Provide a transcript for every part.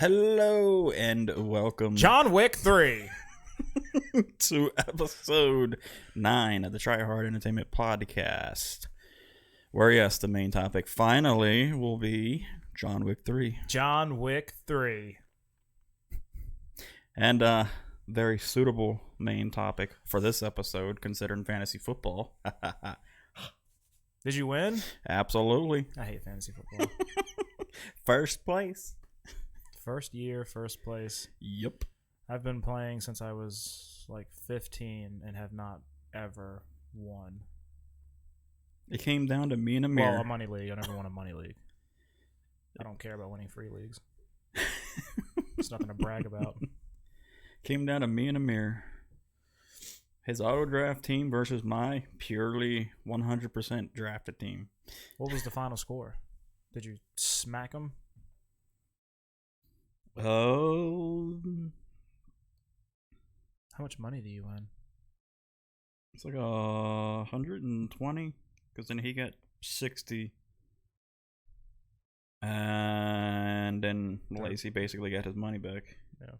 Hello and welcome John Wick 3. to episode 9 of the Try Hard Entertainment Podcast, where, yes, the main topic finally will be John Wick 3. John Wick 3. And very suitable main topic for this episode, considering fantasy football. Did you win? Absolutely. I hate fantasy football. First place. First year, first place. Yep. I've been playing since I was like 15 and have not ever won. It came down to me and Amir. Well, a money league. I never won a money league. I don't care about winning free leagues. It's nothing to brag about. Came down to me and Amir. His auto draft team versus my purely 100% drafted team. What was the final score? Did you smack him? Oh, How much money do you win? it's like 120, because then he got 60, and then Lacey basically got his money back. Yeah.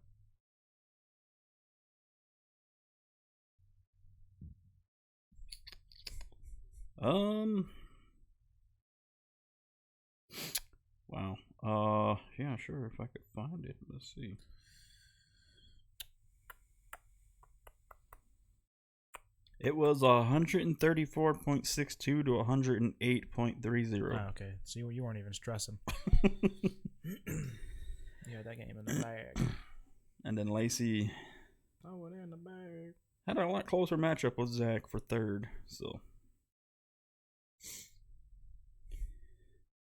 Wow. Yeah, sure, if I could find it. Let's see. It was 134.62 to 108.30. Oh, okay. So you weren't even stressing. You had that game in the bag. And then Lacey Oh, it in the bag. had a lot closer matchup with Zach for third, so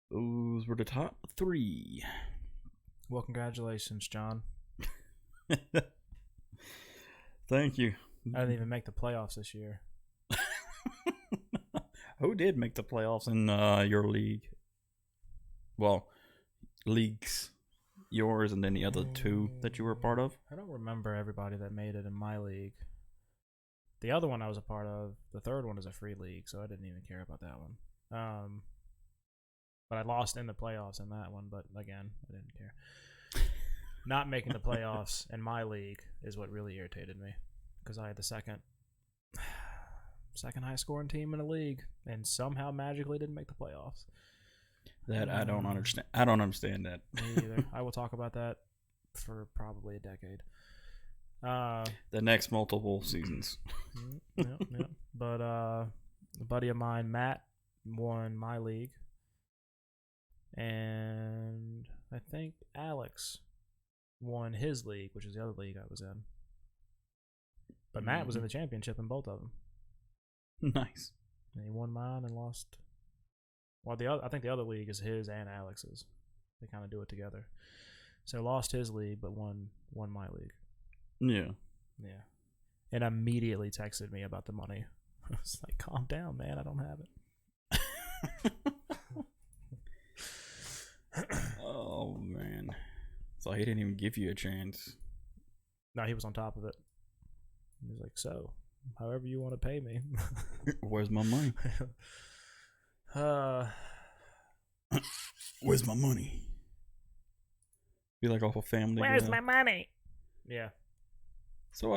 those were the top three. Well, congratulations, John. Thank you. I didn't even make the playoffs this year. Who did make the playoffs in your league? Well, leagues. Yours and then the other two that you were a part of? I don't remember everybody that made it in my league. The other one I was a part of, the third one is a free league, so I didn't even care about that one. But I lost in the playoffs in that one, but again, I didn't care. Not making the playoffs in my league is what really irritated me, because I had the second high scoring team in the league and somehow magically didn't make the playoffs. That I don't understand. I don't understand that. Me either. I will talk about that for probably a decade. The next multiple seasons. Yep. But a buddy of mine, Matt, won my league. And I think Alex won his league, which is the other league I was in. But Matt was in the championship in both of them. Nice. And he won mine and lost. Well, I think the other league is his and Alex's. They kind of do it together. So lost his league, but won my league. Yeah. Yeah. And immediately texted me about the money. I was like, calm down, man. I don't have it. Oh, man. So he didn't even give you a chance. No, he was on top of it. He was like, so, however you want to pay me. Where's my money? Where's my money? Be like off a family. Where's my money? Yeah. So,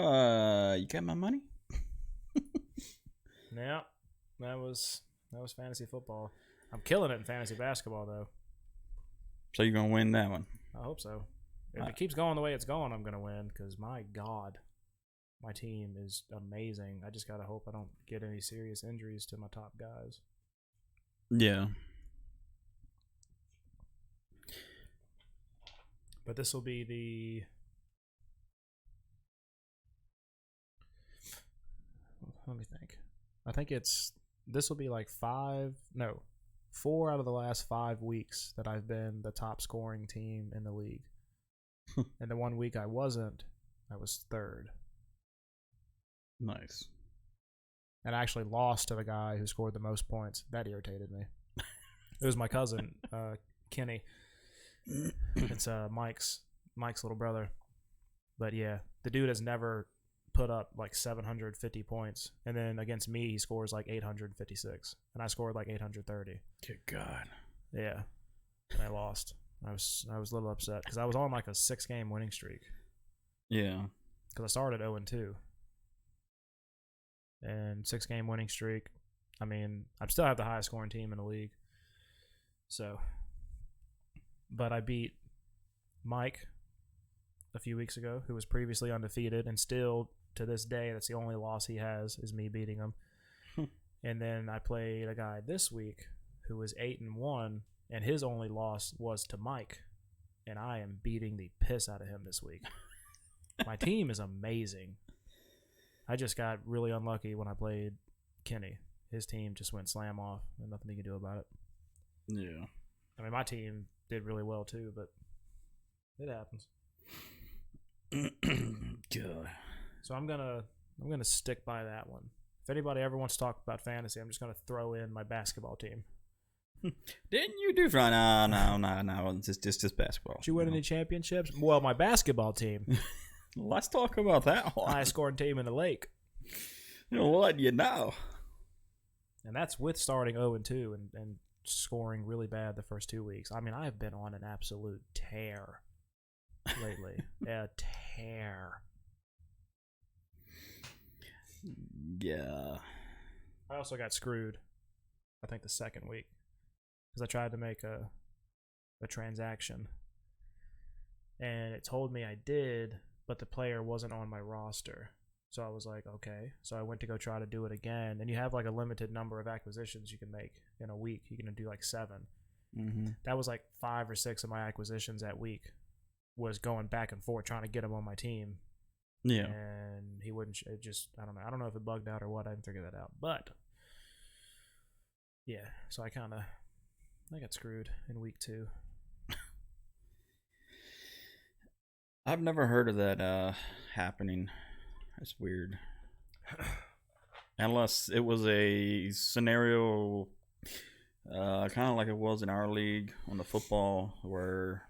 you got my money? Yeah. That was fantasy football. I'm killing it in fantasy basketball, though. So you're gonna win that one? I hope so. If it keeps going the way it's going, I'm gonna win. Because my God, my team is amazing. I just gotta hope I don't get any serious injuries to my top guys. Yeah. But this will be the. Let me think. I think this will be like 4 out of the last 5 weeks that I've been the top scoring team in the league. And the 1 week I wasn't, I was third. Nice. And I actually lost to the guy who scored the most points. That irritated me. It was my cousin, Kenny. It's Mike's little brother. But yeah, the dude has never put up like 750 points, and then against me he scores like 856, and I scored like 830. Good God. Yeah, and I lost. I was a little upset because I was on like a 6-game winning streak Yeah. because I started 0-2 and 6-game winning streak. I mean, I still have the highest scoring team in the league. So, but I beat Mike a few weeks ago, who was previously undefeated, and still to this day, that's the only loss he has is me beating him. And then I played a guy this week who was 8-1, and his only loss was to Mike, and I am beating the piss out of him this week. My team is amazing. I just got really unlucky when I played Kenny. His team just went slam off, and nothing he can do about it. Yeah. I mean, my team did really well too, but it happens. God. So I'm gonna stick by that one. If anybody ever wants to talk about fantasy, I'm just gonna throw in my basketball team. Didn't you do fine? No. It's just basketball. Did you win any championships? Well, my basketball team, Let's talk about that one. highest scoring team in the lake, You know what? You know. and that's with starting 0-2 and scoring really bad the first 2 weeks. I mean, I have been on an absolute tear lately. A tear. Yeah. I also got screwed, I think, the second week because I tried to make a transaction, and it told me I did, but the player wasn't on my roster. So I was like, okay. So I went to go try to do it again, and you have like a limited number of acquisitions you can make in a week. You can do like 7. Mm-hmm. That was like 5 or 6 of my acquisitions that week was going back and forth trying to get him on my team. Yeah. And he wouldn't. It just, I don't know. I don't know if it bugged out or what. I didn't figure that out. But yeah, so I got screwed in week 2. I've never heard of that happening. That's weird. Unless it was a scenario kind of like it was in our league on the football, where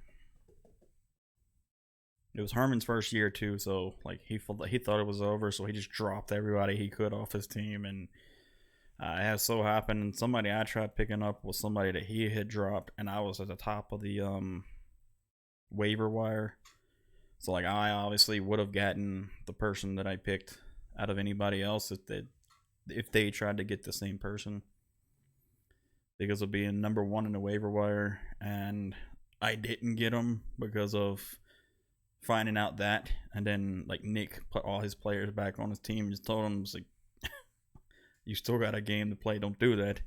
it was Herman's first year too, so like he thought it was over, so he just dropped everybody he could off his team, and it has so happened somebody I tried picking up was somebody that he had dropped, and I was at the top of the waiver wire. So like I obviously would have gotten the person that I picked out of anybody else if they tried to get the same person, because of being number 1 in the waiver wire, and I didn't get him because of finding out that, and then like Nick put all his players back on his team and just told him, like, you still got a game to play, don't do that.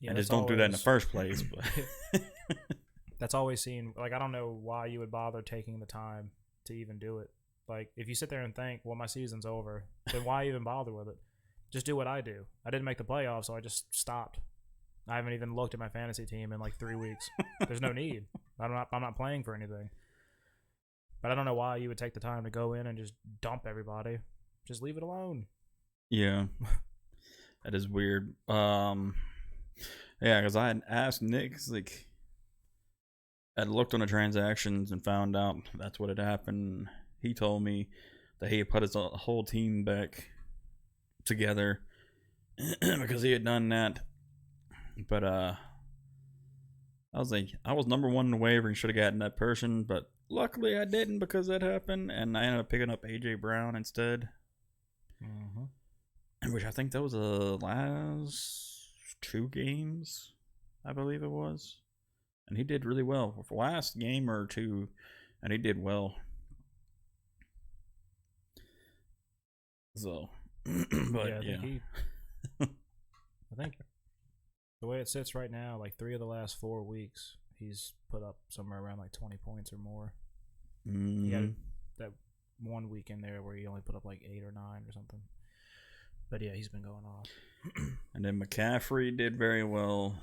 Yeah, and just don't do that in the first place. But that's always seen, like, I don't know why you would bother taking the time to even do it. Like, if you sit there and think, well, my season's over, then why even bother with it? Just do what I do. I didn't make the playoffs, so I just stopped. I haven't even looked at my fantasy team in like 3 weeks. There's no need. I'm not playing for anything. But I don't know why you would take the time to go in and just dump everybody. Just leave it alone. yeah, that is weird. Yeah, because I had asked Nick, like, I'd looked on the transactions and found out that's what had happened. He told me that he had put his whole team back together because he had done that. But I was like, I was number 1 in the waiver and should have gotten that person, but luckily I didn't because that happened, and I ended up picking up AJ Brown instead. Mm-hmm. Which I think that was the last 2 games, I believe it was. And he did really well for the last game or 2, and he did well. So, but yeah, I think the way it sits right now, like 3 of the last 4 weeks, he's put up somewhere around like 20 points or more. Mm-hmm. He had that 1 week in there where he only put up like 8 or 9 or something. But yeah, he's been going off. And then McCaffrey did very well.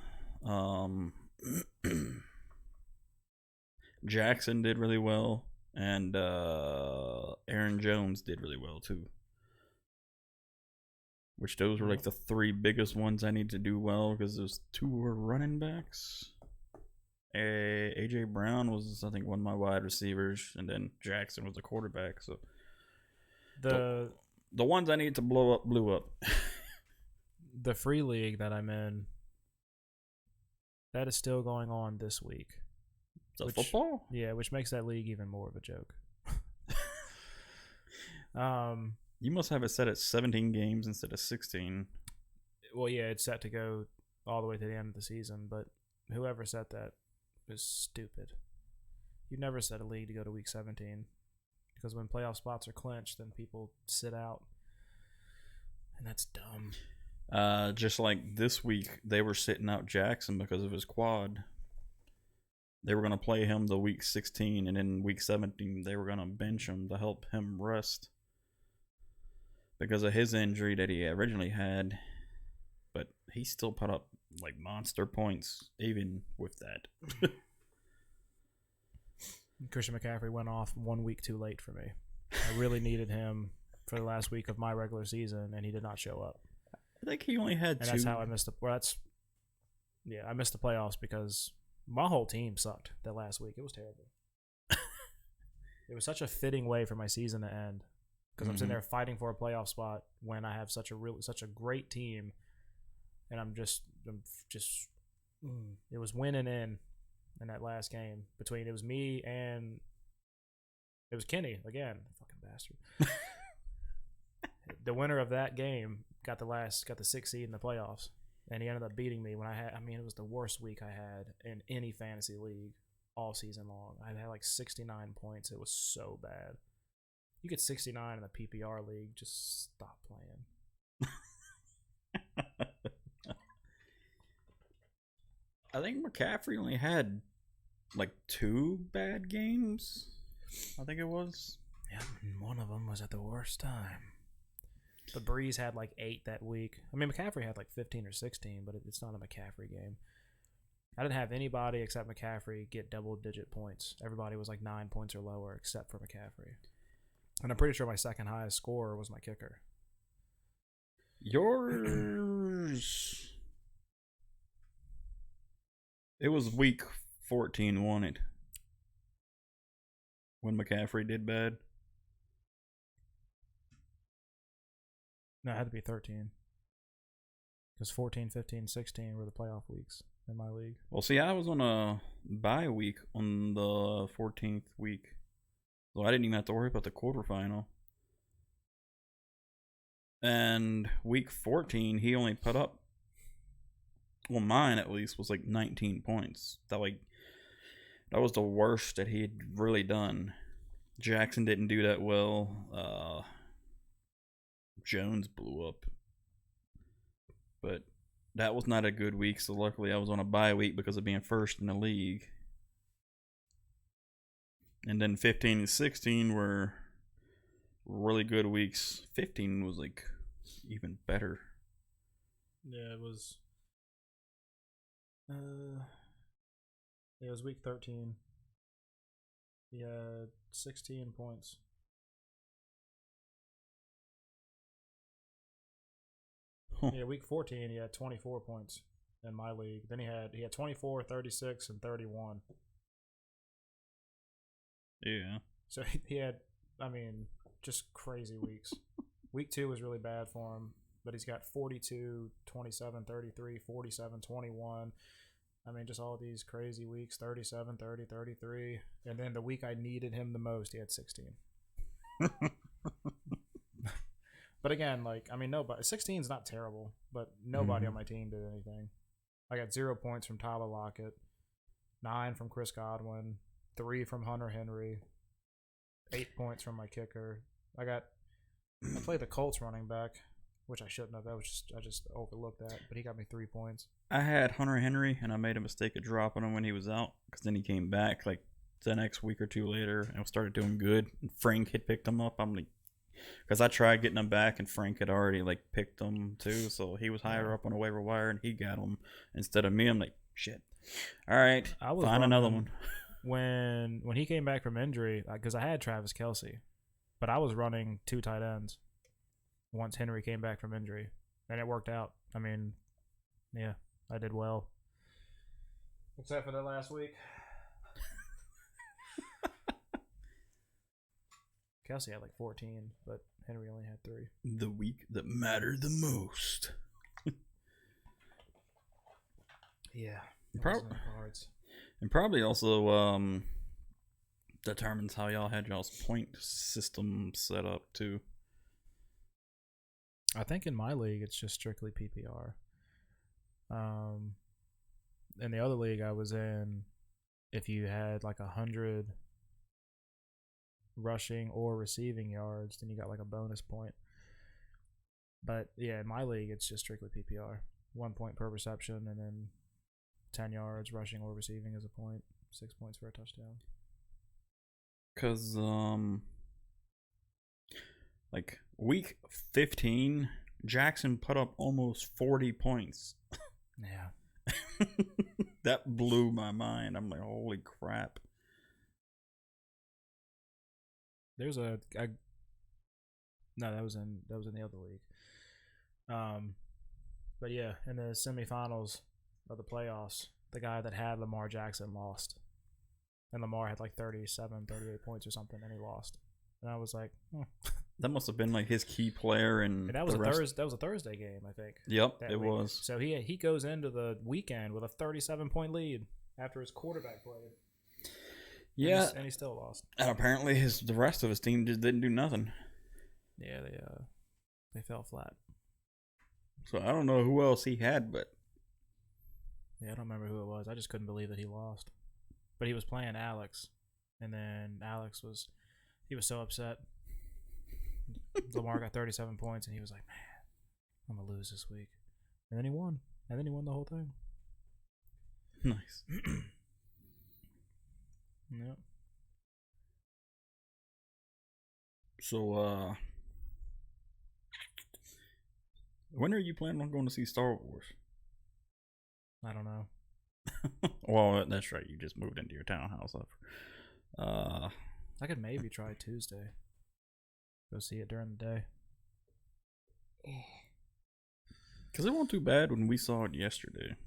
Jackson did really well, and Aaron Jones did really well too. Which those were like the 3 biggest ones I need to do well, because those 2 were running backs. AJ Brown was, I think, one of my wide receivers, and then Jackson was the quarterback. So the ones I need to blow up blew up. The free league that I'm in, that is still going on this week. Is that football? Yeah, which makes that league even more of a joke. You must have it set at 17 games instead of 16. Well, yeah, it's set to go all the way to the end of the season, but whoever set that is stupid. You never set a league to go to week 17 because when playoff spots are clinched, then people sit out, and that's dumb. Just like this week, they were sitting out Jackson because of his quad. They were going to play him the week 16, and in week 17, they were going to bench him to help him rest because of his injury that he originally had. But he still put up like monster points even with that. Christian McCaffrey went off 1 week too late for me. I really needed him for the last week of my regular season, and he did not show up. I think he only had 2. And that's how I missed the. Well, I missed the playoffs because my whole team sucked that last week. It was terrible. It was such a fitting way for my season to end because I'm sitting there fighting for a playoff spot when I have such a great team, and I'm just. It was winning in that last game between it was me and it was Kenny again, fucking bastard. The winner of that game got the 6th seed in the playoffs, and he ended up beating me when it was the worst week I had in any fantasy league all season long. I had like 69 points. It was so bad. You get 69 in the PPR league, just stop playing. I think McCaffrey only had like 2 bad games. I think it was. Yeah, one of them was at the worst time. But Breeze had like 8 that week. I mean, McCaffrey had like 15 or 16, but it's not a McCaffrey game. I didn't have anybody except McCaffrey get double-digit points. Everybody was like 9 points or lower except for McCaffrey. And I'm pretty sure my second highest scorer was my kicker. Yours. It was week 14, wasn't it? When McCaffrey did bad. No, it had to be 13. Because 14, 15, 16 were the playoff weeks in my league. Well, see, I was on a bye week on the 14th week. So I didn't even have to worry about the quarterfinal. And week 14, he only put up, well, mine at least was like 19 points. That was the worst that he had really done. Jackson didn't do that well. Jones blew up. But that was not a good week, so luckily I was on a bye week because of being first in the league. And then 15 and 16 were really good weeks. 15 was like even better. Yeah, it was. It was week 13. He had 16 points. Huh. Yeah, week 14 he had 24 points in my league. Then he had 24, 36, and 31. Yeah. So he had, just crazy weeks. Week 2 was really bad for him, but he's got 42, 27, 33, 47, 21. Just all these crazy weeks, 37, 30, 33. And then the week I needed him the most, he had 16. But again, nobody, 16 is not terrible, but nobody on my team did anything. I got 0 points from Tyler Lockett, 9 from Chris Godwin, 3 from Hunter Henry, 8 points from my kicker. I played the Colts running back, which I shouldn't have. I just overlooked that, but he got me 3 points. I had Hunter Henry, and I made a mistake of dropping him when he was out, because then he came back like the next week or 2 later and started doing good. And Frank had picked him up. I'm like, because I tried getting him back, and Frank had already picked him too, so he was higher up on the waiver wire, and he got him instead of me. I'm like, shit. All right, find another one. When he came back from injury, because I had Travis Kelce, but I was running 2 tight ends once Henry came back from injury, and it worked out. Yeah, I did well, except for that last week. Kelce had 14, but Henry only had 3. The week that mattered the most. Yeah. And probably also determines how y'all had y'all's point system set up too. I think in my league it's just strictly PPR. In the other league I was in, if you had like 100 rushing or receiving yards, then you got like a bonus point. But yeah, in my league it's just strictly PPR. 1 point per reception, and then 10 yards rushing or receiving is a point. 6 points for a touchdown. Cause like week 15, Jackson put up almost 40 points. Yeah. That blew my mind. I'm like, holy crap. There's no, that was in the other league. But yeah, in the semifinals of the playoffs, the guy that had Lamar Jackson lost. And Lamar had like 38 points or something, and he lost. And I was like, That must have been like his key player, and that was a Thursday game, I think. Yep, that it week. was. So he goes into the weekend with a 37-point lead after his quarterback played. Yeah, and he still lost. And apparently the rest of his team just didn't do nothing. Yeah, they fell flat. So I don't know who else he had, but yeah, I don't remember who it was. I just couldn't believe that he lost. But he was playing Alex, and then Alex was so upset. Lamar got 37 points, and he was like, "Man, I'm gonna lose this week." And then he won. And then he won the whole thing. Nice. Yep. So, when are you planning on going to see Star Wars? I don't know. Well, that's right. You just moved into your townhouse. I could maybe try Tuesday. Go see it during the day. Because it wasn't too bad when we saw it yesterday.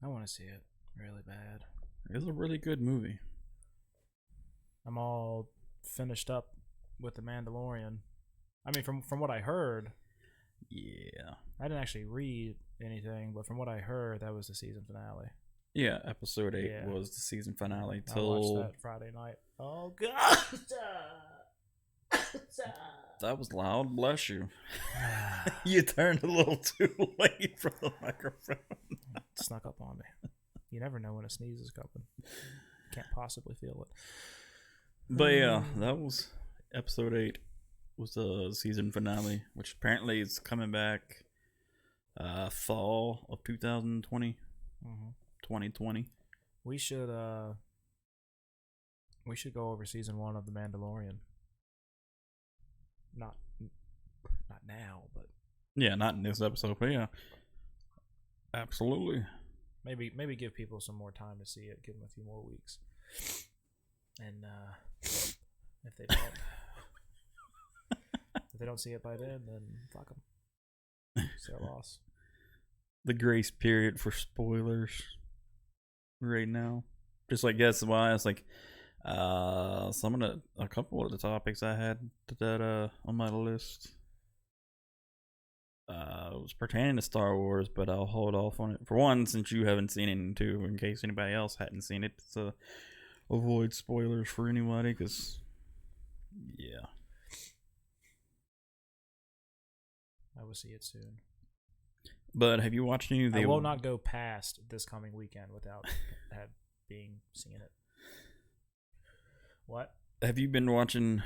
I want to see it really bad. It's a really good movie. I'm all finished up with The Mandalorian. I mean, from what I heard. Yeah. I didn't actually read anything, but from what I heard, that was the season finale. Yeah, episode 8 was the season finale. I watched that Friday night. Oh, God. That was loud. Bless you. You turned a little too late from the microphone. It snuck up on me. You never know when a sneeze is coming. Can't possibly feel it. But yeah, that was episode 8. Was the season finale, which apparently is coming back fall of 2020. 2020. We should go over season 1 of The Mandalorian. Not now, but yeah, not in this episode, but yeah, absolutely. Maybe give people some more time to see it. Give them a few more weeks, and if they don't see it by then fuck them. It's their loss. The grace period for spoilers right now. Just like guess why it's like a couple of the topics I had that on my list was pertaining to Star Wars, but I'll hold off on it. For one, since you haven't seen it, and two, in case anybody else hadn't seen it, to avoid spoilers for anybody, because yeah. I will see it soon. But have you watched any of the... I will not go past this coming weekend without seeing it. What? Have you been watching...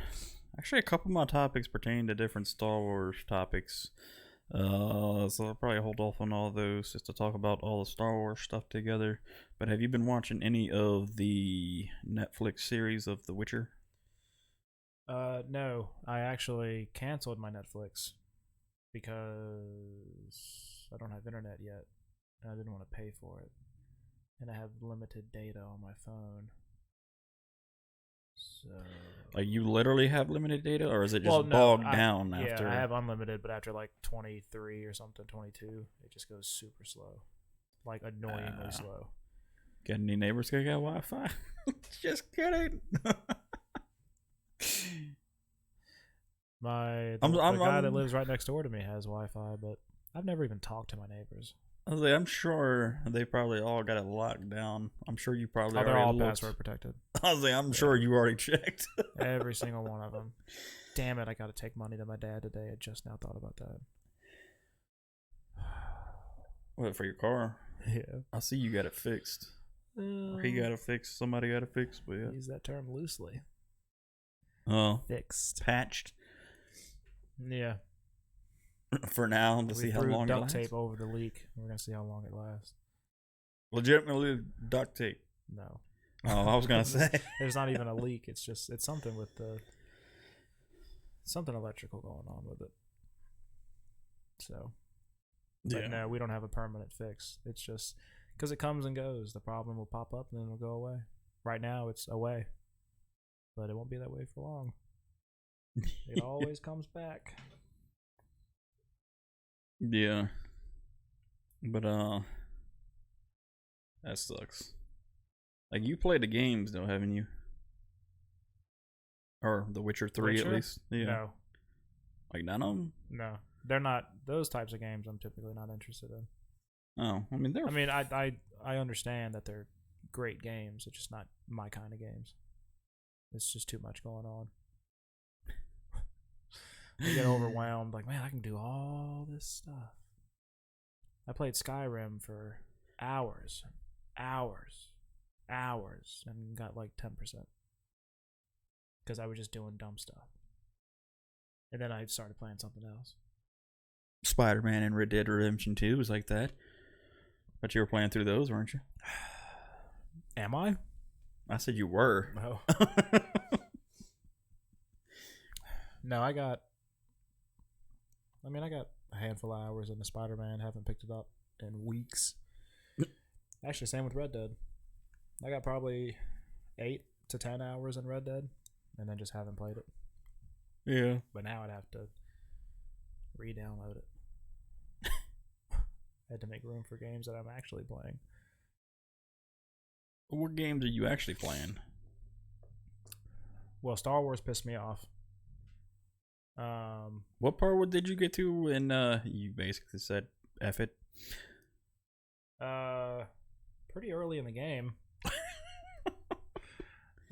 Actually, a couple of my topics pertain to different Star Wars topics. So I'll probably hold off on all those just to talk about all the Star Wars stuff together. But have you been watching any of the Netflix series of The Witcher? No. I actually canceled my Netflix because I don't have internet yet, and I didn't want to pay for it, and I have limited data on my phone. So, like, you literally have limited data, or is it just bogged down after? Yeah, I have unlimited, but after like 23 or something, 22, it just goes super slow, like annoyingly slow. Got any neighbors that got Wi-Fi? Just kidding. The guy that lives right next door to me has Wi-Fi, but I've never even talked to my neighbors. I was like, I'm sure they probably all got it locked down. I'm sure you probably Oh, they're already all looked. password protected. I was like, I'm sure you already checked. Every single one of them. Damn it! I got to take money to my dad today. I just now thought about that. What, for your car? Yeah. I see you got it fixed. Or he got it fixed. Somebody got it fixed. But yeah. Use that term loosely. Oh, Fixed. patched Yeah. for now to We see how threw long it duct lasts. tape over the leak. We're gonna see how long it lasts. Legitimately duct tape. No. Oh, I was gonna say. There's not even a leak. It's something with something electrical going on with it. So, but no, we don't have a permanent fix. It's just because it comes and goes. The problem will pop up and then it'll go away. Right now, it's away, but it won't be that way for long. It always comes back. Yeah. But that sucks. Like, you played the games though, haven't you? Or The Witcher 3 Witcher? at least? Yeah. No, Like none of them? no, they're not those types of games. I'm typically not interested in. Oh, I mean, they're. I mean, I understand that they're great games. It's just not my kind of games. It's just too much going on. I get overwhelmed. Like, man, I can do all this stuff. I played Skyrim for hours, and got like 10% because I was just doing dumb stuff. And then I started playing something else. Spider-Man and Red Dead Redemption 2 was like that. But you were playing through those, weren't you? Am I? I said you were. No. No, I got a handful of hours into Spider-Man. Haven't picked it up in weeks. Actually, same with Red Dead. I got probably 8 to 10 hours in Red Dead, and then just haven't played it. Yeah. But now I'd have to re-download it. I had to make room for games that I'm actually playing. What games are you actually playing? Well, Star Wars pissed me off. What part did you get to? And you basically said F it. Pretty early in the game.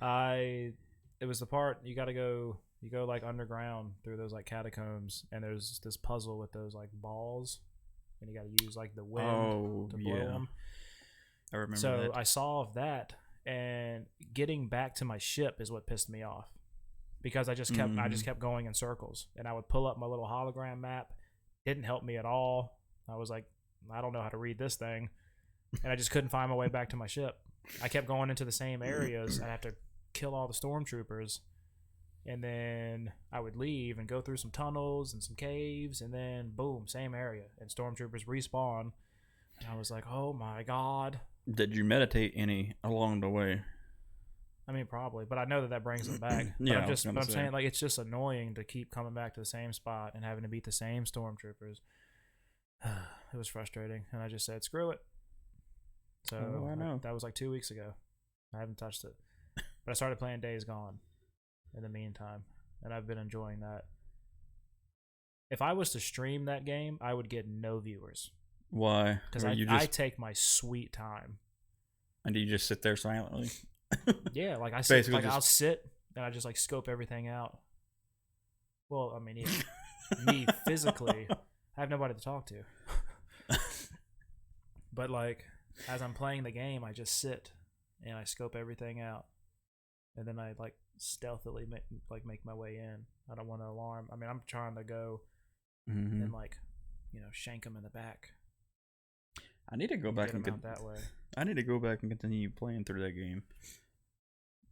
It was the part you go like underground through those like catacombs, and there's this puzzle with those like balls, and you got to use like the wind to blow them. I remember So that. I solved that, and getting back to my ship is what pissed me off, because I just kept going in circles, and I would pull up my little hologram map. Didn't help me at all. I was like, I don't know how to read this thing, and I just couldn't find my way back to my ship. I kept going into the same areas. I'd have to kill all the stormtroopers, and then I would leave and go through some tunnels and some caves, and then boom, same area, and stormtroopers respawn. And I was like, oh my god. Did you meditate any along the way? I mean, probably, but I know that brings them back. Yeah, but I'm saying, like, it's just annoying to keep coming back to the same spot and having to beat the same stormtroopers. It was frustrating, and I just said, screw it. So I know. that was like 2 weeks ago. I haven't touched it, but I started playing Days Gone in the meantime, and I've been enjoying that. If I was to stream that game, I would get no viewers. Why? Because I take my sweet time. And do you just sit there silently? Yeah, like I sit, Basically like just- I'll sit and I just like scope everything out. Well, I mean, yeah, me physically, I have nobody to talk to. But like, as I'm playing the game, I just sit and I scope everything out, and then I like stealthily make my way in. I don't want an alarm. I mean, I'm trying to go and like, shank them in the back. I need to go back and get 'em out that way. I need to go back and continue playing through that game.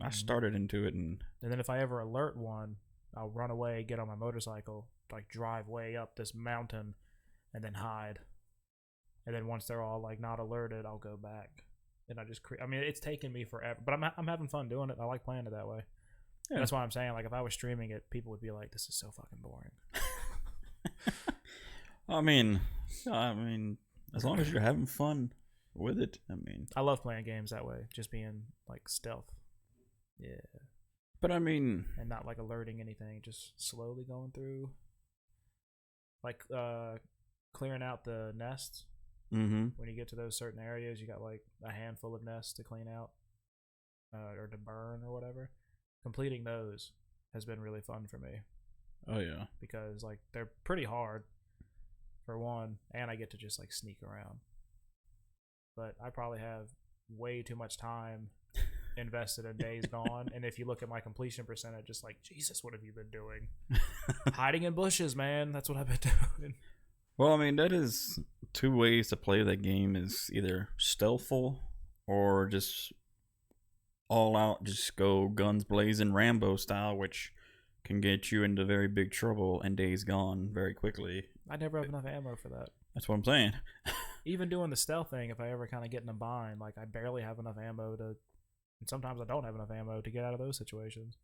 I started into it and then if I ever alert one, I'll run away, get on my motorcycle, like drive way up this mountain, and then hide. And then once they're all like not alerted, I'll go back. And I just I mean, it's taken me forever, but I'm having fun doing it. I like playing it that way. Yeah. And that's why I'm saying, like, if I was streaming it, people would be like, "This is so fucking boring." I mean, as long as you're having fun with it, I mean. I love playing games that way, just being like stealth. Yeah. But I mean, And not like alerting anything, just slowly going through, like clearing out the nests Mm-hmm. When you get to those certain areas, you got like a handful of nests to clean out or to burn or whatever. Completing those has been really fun for me Oh yeah. because like they're pretty hard for one, and I get to just like sneak around. But I probably have way too much time invested in Days Gone, and if you look at my completion percentage, just like Jesus, what have you been doing? Hiding in bushes, man. That's what I've been doing. Well, I mean, that is two ways to play that game: is either stealthful or just all out, just go guns blazing Rambo style, which can get you into very big trouble and Days Gone very quickly. I never have enough ammo for that. That's what I'm saying. Even doing the stealth thing, if I ever kind of get in a bind, like I barely have enough ammo to. And sometimes I don't have enough ammo to get out of those situations.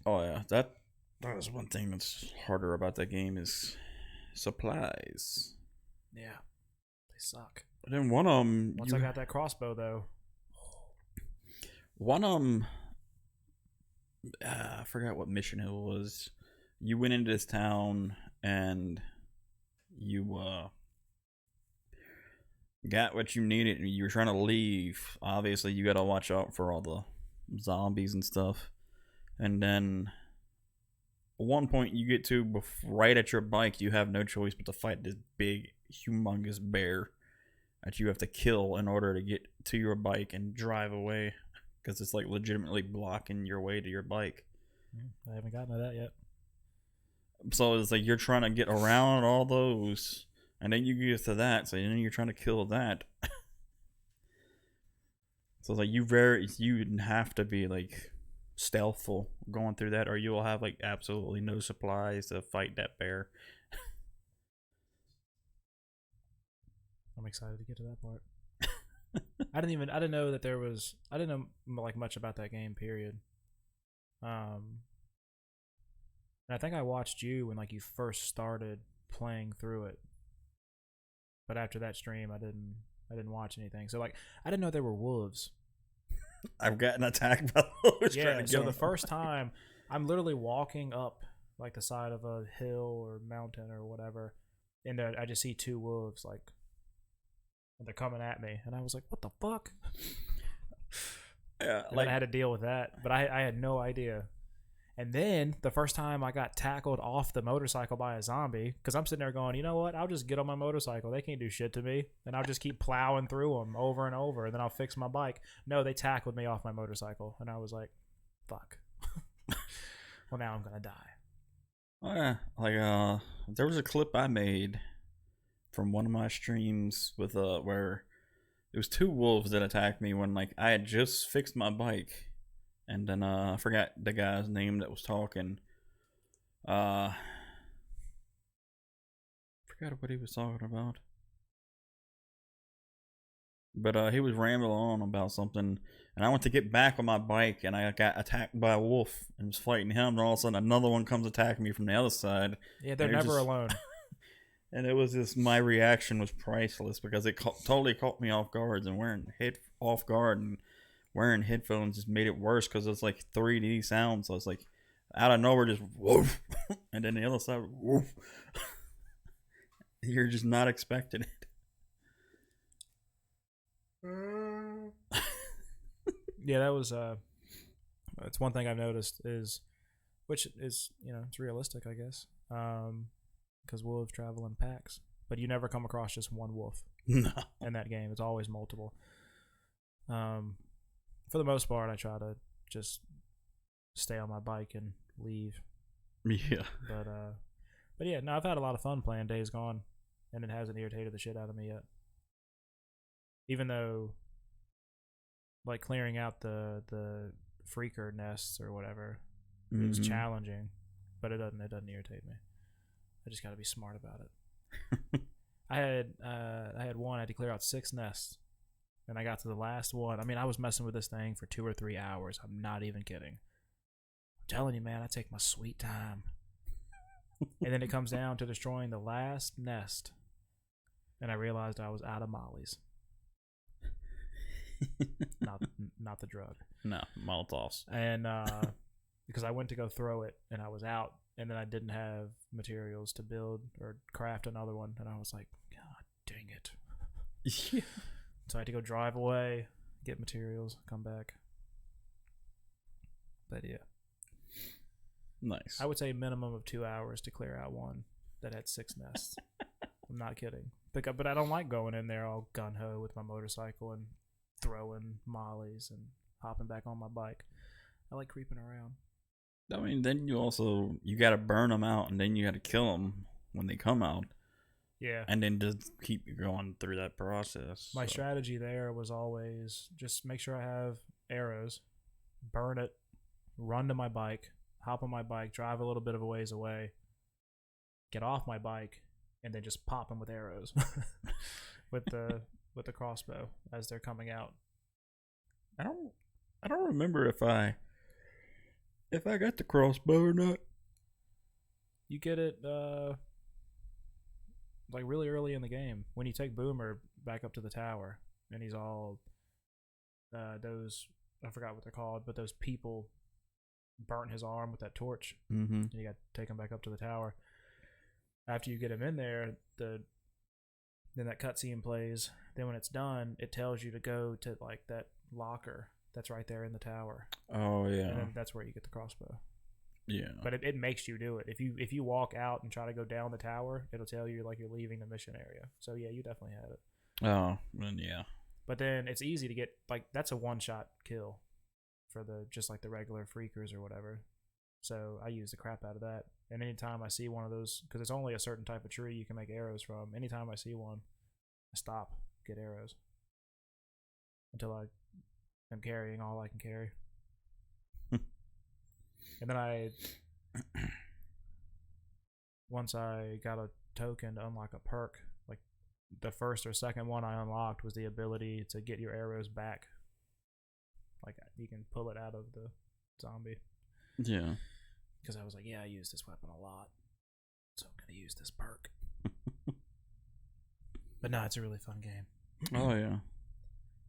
Oh yeah, that is one thing that's harder about that game is supplies. Yeah, they suck. But then one of them, Once I got that crossbow, though, one of them, I forgot what mission it was. You went into this town and you got what you needed and you were trying to leave. Obviously, you got to watch out for all the zombies and stuff. And then at one point you get to right at your bike, you have no choice but to fight this big, humongous bear that you have to kill in order to get to your bike and drive away because it's like legitimately blocking your way to your bike. I haven't gotten to that yet. So it's like you're trying to get around all those, and then you get to that, so then you're trying to kill that. So it's like you have to be like stealthful going through that, or you will have like absolutely no supplies to fight that bear. I'm excited to get to that part. I didn't know that there was. I didn't know like much about that game. Period. And I think I watched you when like you first started playing through it. But after that stream, I didn't watch anything. So like I didn't know there were wolves. I've gotten attacked by those. Yeah. So the first time, I'm literally walking up like the side of a hill or mountain or whatever, and I just see two wolves like. And they're coming at me, and I was like, "What the fuck?" Yeah, like I had to deal with that, but I had no idea. And then the first time I got tackled off the motorcycle by a zombie, because I'm sitting there going, you know what? I'll just get on my motorcycle. They can't do shit to me, and I'll just keep plowing through them over and over, and then I'll fix my bike. No, they tackled me off my motorcycle, and I was like, "Fuck." Well, now I'm gonna die. Oh, yeah, like there was a clip I made from one of my streams with where it was two wolves that attacked me when like I had just fixed my bike, and then I forgot the guy's name that was talking. Forgot what he was talking about, but he was rambling on about something, and I went to get back on my bike, and I got attacked by a wolf and was fighting him, and all of a sudden another one comes attacking me from the other side. Yeah, they're never alone. And it was just, my reaction was priceless because it totally caught me off guard, and wearing headphones just made it worse because it's like 3D sound. So it's like out of nowhere, just woof, and then the other side, woof. You're just not expecting it. Yeah, that was it's one thing I've noticed which is it's realistic, I guess. Because wolves travel in packs, but you never come across just one wolf in that game. It's always multiple. For the most part, I try to just stay on my bike and leave. Yeah. But yeah, no, I've had a lot of fun playing Days Gone, and it hasn't irritated the shit out of me yet. Even though, like clearing out the freaker nests or whatever is challenging, but it doesn't irritate me. I just got to be smart about it. I had one. I had to clear out 6 nests, and I got to the last one. I mean, I was messing with this thing for 2 or 3 hours. I'm not even kidding. I'm telling you, man, I take my sweet time. And then it comes down to destroying the last nest, and I realized I was out of mollies. not the drug. No, Molotovs. And because I went to go throw it, and I was out. And then I didn't have materials to build or craft another one. And I was like, God dang it. Yeah. So I had to go drive away, get materials, come back. But yeah, Nice. I would say minimum of 2 hours to clear out one that had 6 nests. I'm not kidding. But I don't like going in there all gun ho with my motorcycle and throwing mollies and hopping back on my bike. I like creeping around. I mean, then you got to burn them out, and then you got to kill them when they come out, Yeah. and then just keep going through that process. My so. strategy there was always just make sure I have arrows, burn it, run to my bike, hop on my bike, drive a little bit of a ways away, get off my bike, and then just pop them with arrows with the crossbow as they're coming out. I don't remember if I got the crossbow or not. You get it like really early in the game when you take Boomer back up to the tower and he's all those, I forgot what they're called, but those people burnt his arm with that torch. Mm-hmm. And you got to take him back up to the tower. After you get him in there, then that cutscene plays. Then when it's done, it tells you to go to like that locker that's right there in the tower. Oh yeah. And then that's where you get the crossbow. Yeah. But it makes you do it. If you walk out and try to go down the tower, it'll tell you like you're leaving the mission area. So yeah, you definitely had it. Oh, then yeah. But then it's easy to get, like, that's a one-shot kill for the just like the regular freakers or whatever. So I use the crap out of that. And anytime I see one of those, because it's only a certain type of tree you can make arrows from, anytime I see one, I stop, get arrows. Until I am carrying all I can carry. And then once I got a token to unlock a perk, like the first or second one I unlocked was the ability to get your arrows back. Like you can pull it out of the zombie. Yeah. Because I was like, yeah, I use this weapon a lot, so I'm gonna use this perk. But no, it's a really fun game. Oh yeah,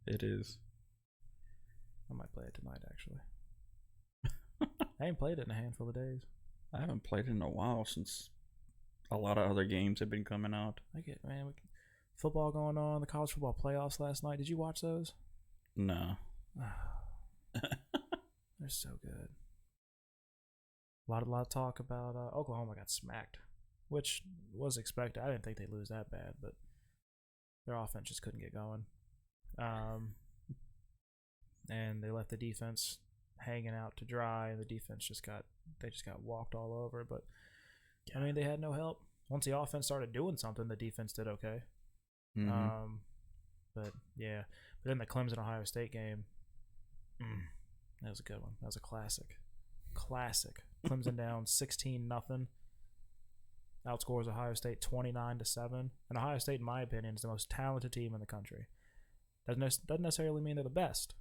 it is. I might play it tonight, actually. I ain't played it in a handful of days. I haven't played it in a while since a lot of other games have been coming out. I get, man, football going on, the college football playoffs last night. Did you watch those? No. They're so good. A lot of talk about Oklahoma got smacked, which was expected. I didn't think they'd lose that bad, but their offense just couldn't get going. And they left the defense hanging out to dry, and the defense just got walked all over. But I mean, they had no help. Once the offense started doing something, the defense did okay. Mm-hmm. But yeah, but then the Clemson Ohio State game, that was a good one. That was a classic. Clemson down 16-0. Outscores Ohio State 29-7. And Ohio State, in my opinion, is the most talented team in the country. Doesn't necessarily mean they're the best,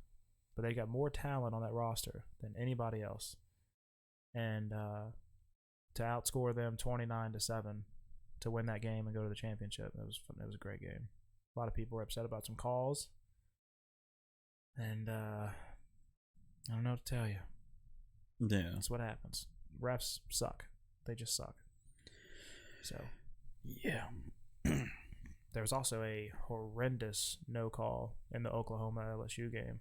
but they got more talent on that roster than anybody else. And to outscore them 29-7 to win that game and go to the championship, it was a great game. A lot of people were upset about some calls, and I don't know what to tell you. Yeah, That's what happens. Refs suck. They just suck. So yeah. there was also a horrendous no call in the Oklahoma LSU game.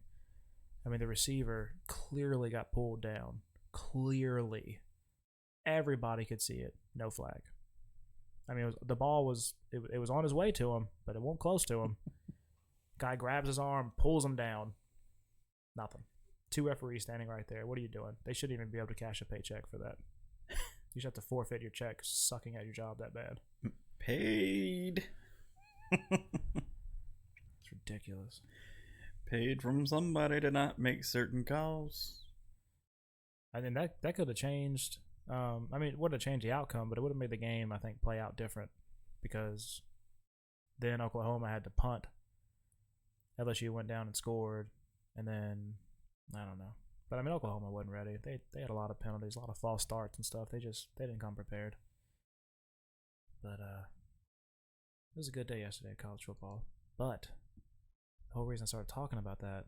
I mean, the receiver clearly got pulled down. Clearly. Everybody could see it. No flag. I mean, the ball was on his way to him, but it wasn't close to him. Guy grabs his arm, pulls him down. Nothing. 2 referees standing right there. What are you doing? They shouldn't even be able to cash a paycheck for that. You should have to forfeit your check sucking at your job that bad. Paid. It's ridiculous. Paid from somebody to not make certain calls. I mean, that could have changed. I mean, it would have changed the outcome, but it would have made the game, I think, play out different because then Oklahoma had to punt. LSU went down and scored, and then I don't know. But I mean, Oklahoma wasn't ready. They had a lot of penalties, a lot of false starts and stuff. They didn't come prepared. But it was a good day yesterday at college football. But the whole reason I started talking about that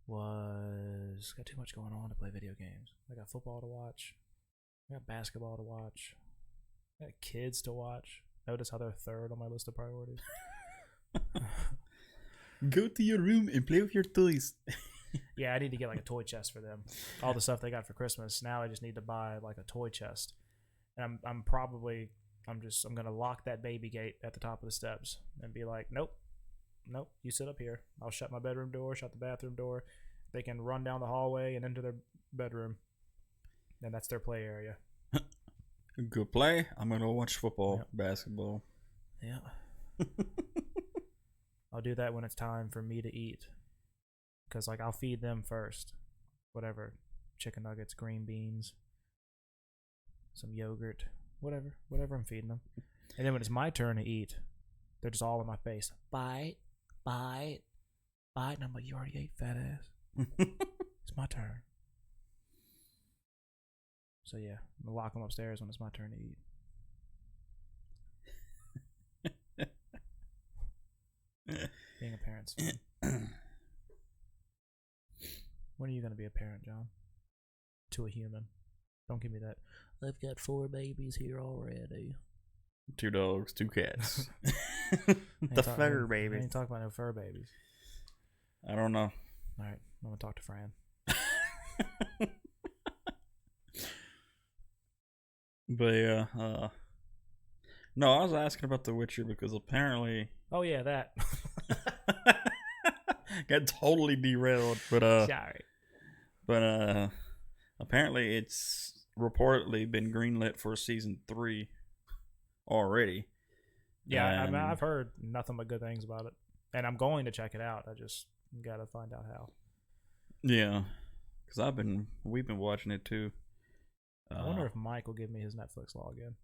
was got too much going on to play video games. I got football to watch. I got basketball to watch. I got kids to watch. Notice how they're third on my list of priorities. Go to your room and play with your toys. Yeah, I need to get like a toy chest for them. All the stuff they got for Christmas. Now I just need to buy like a toy chest. And I'm gonna lock that baby gate at the top of the steps and be like, nope, you sit up here. I'll shut my bedroom door, shut the bathroom door. They can run down the hallway and into their bedroom, and that's their play area. Go play. I'm gonna watch football, basketball. Yeah. I'll do that when it's time for me to eat, because like I'll feed them first, whatever, chicken nuggets, green beans, some yogurt, whatever I'm feeding them. And then when it's my turn to eat, they're just all in my face. Bite, bite, bite. And I'm like, you already ate, fat ass. It's my turn. So yeah, I'm gonna lock them upstairs when it's my turn to eat. Being a parent's fun. When are you gonna be a parent, John? To a human. Don't give me that. I've got 4 babies here already. 2 dogs, 2 cats. The fur I baby. ain't talking about no fur babies. I don't know. All right, I'm gonna talk to Fran. But yeah, no, I was asking about The Witcher because apparently Oh yeah, that. got totally derailed. But Sorry. apparently it's reportedly been greenlit for season 3 already. Yeah, I've heard nothing but good things about it, and I'm going to check it out. I just gotta find out how. Yeah, because we've been watching it too. I wonder if Mike will give me his Netflix login.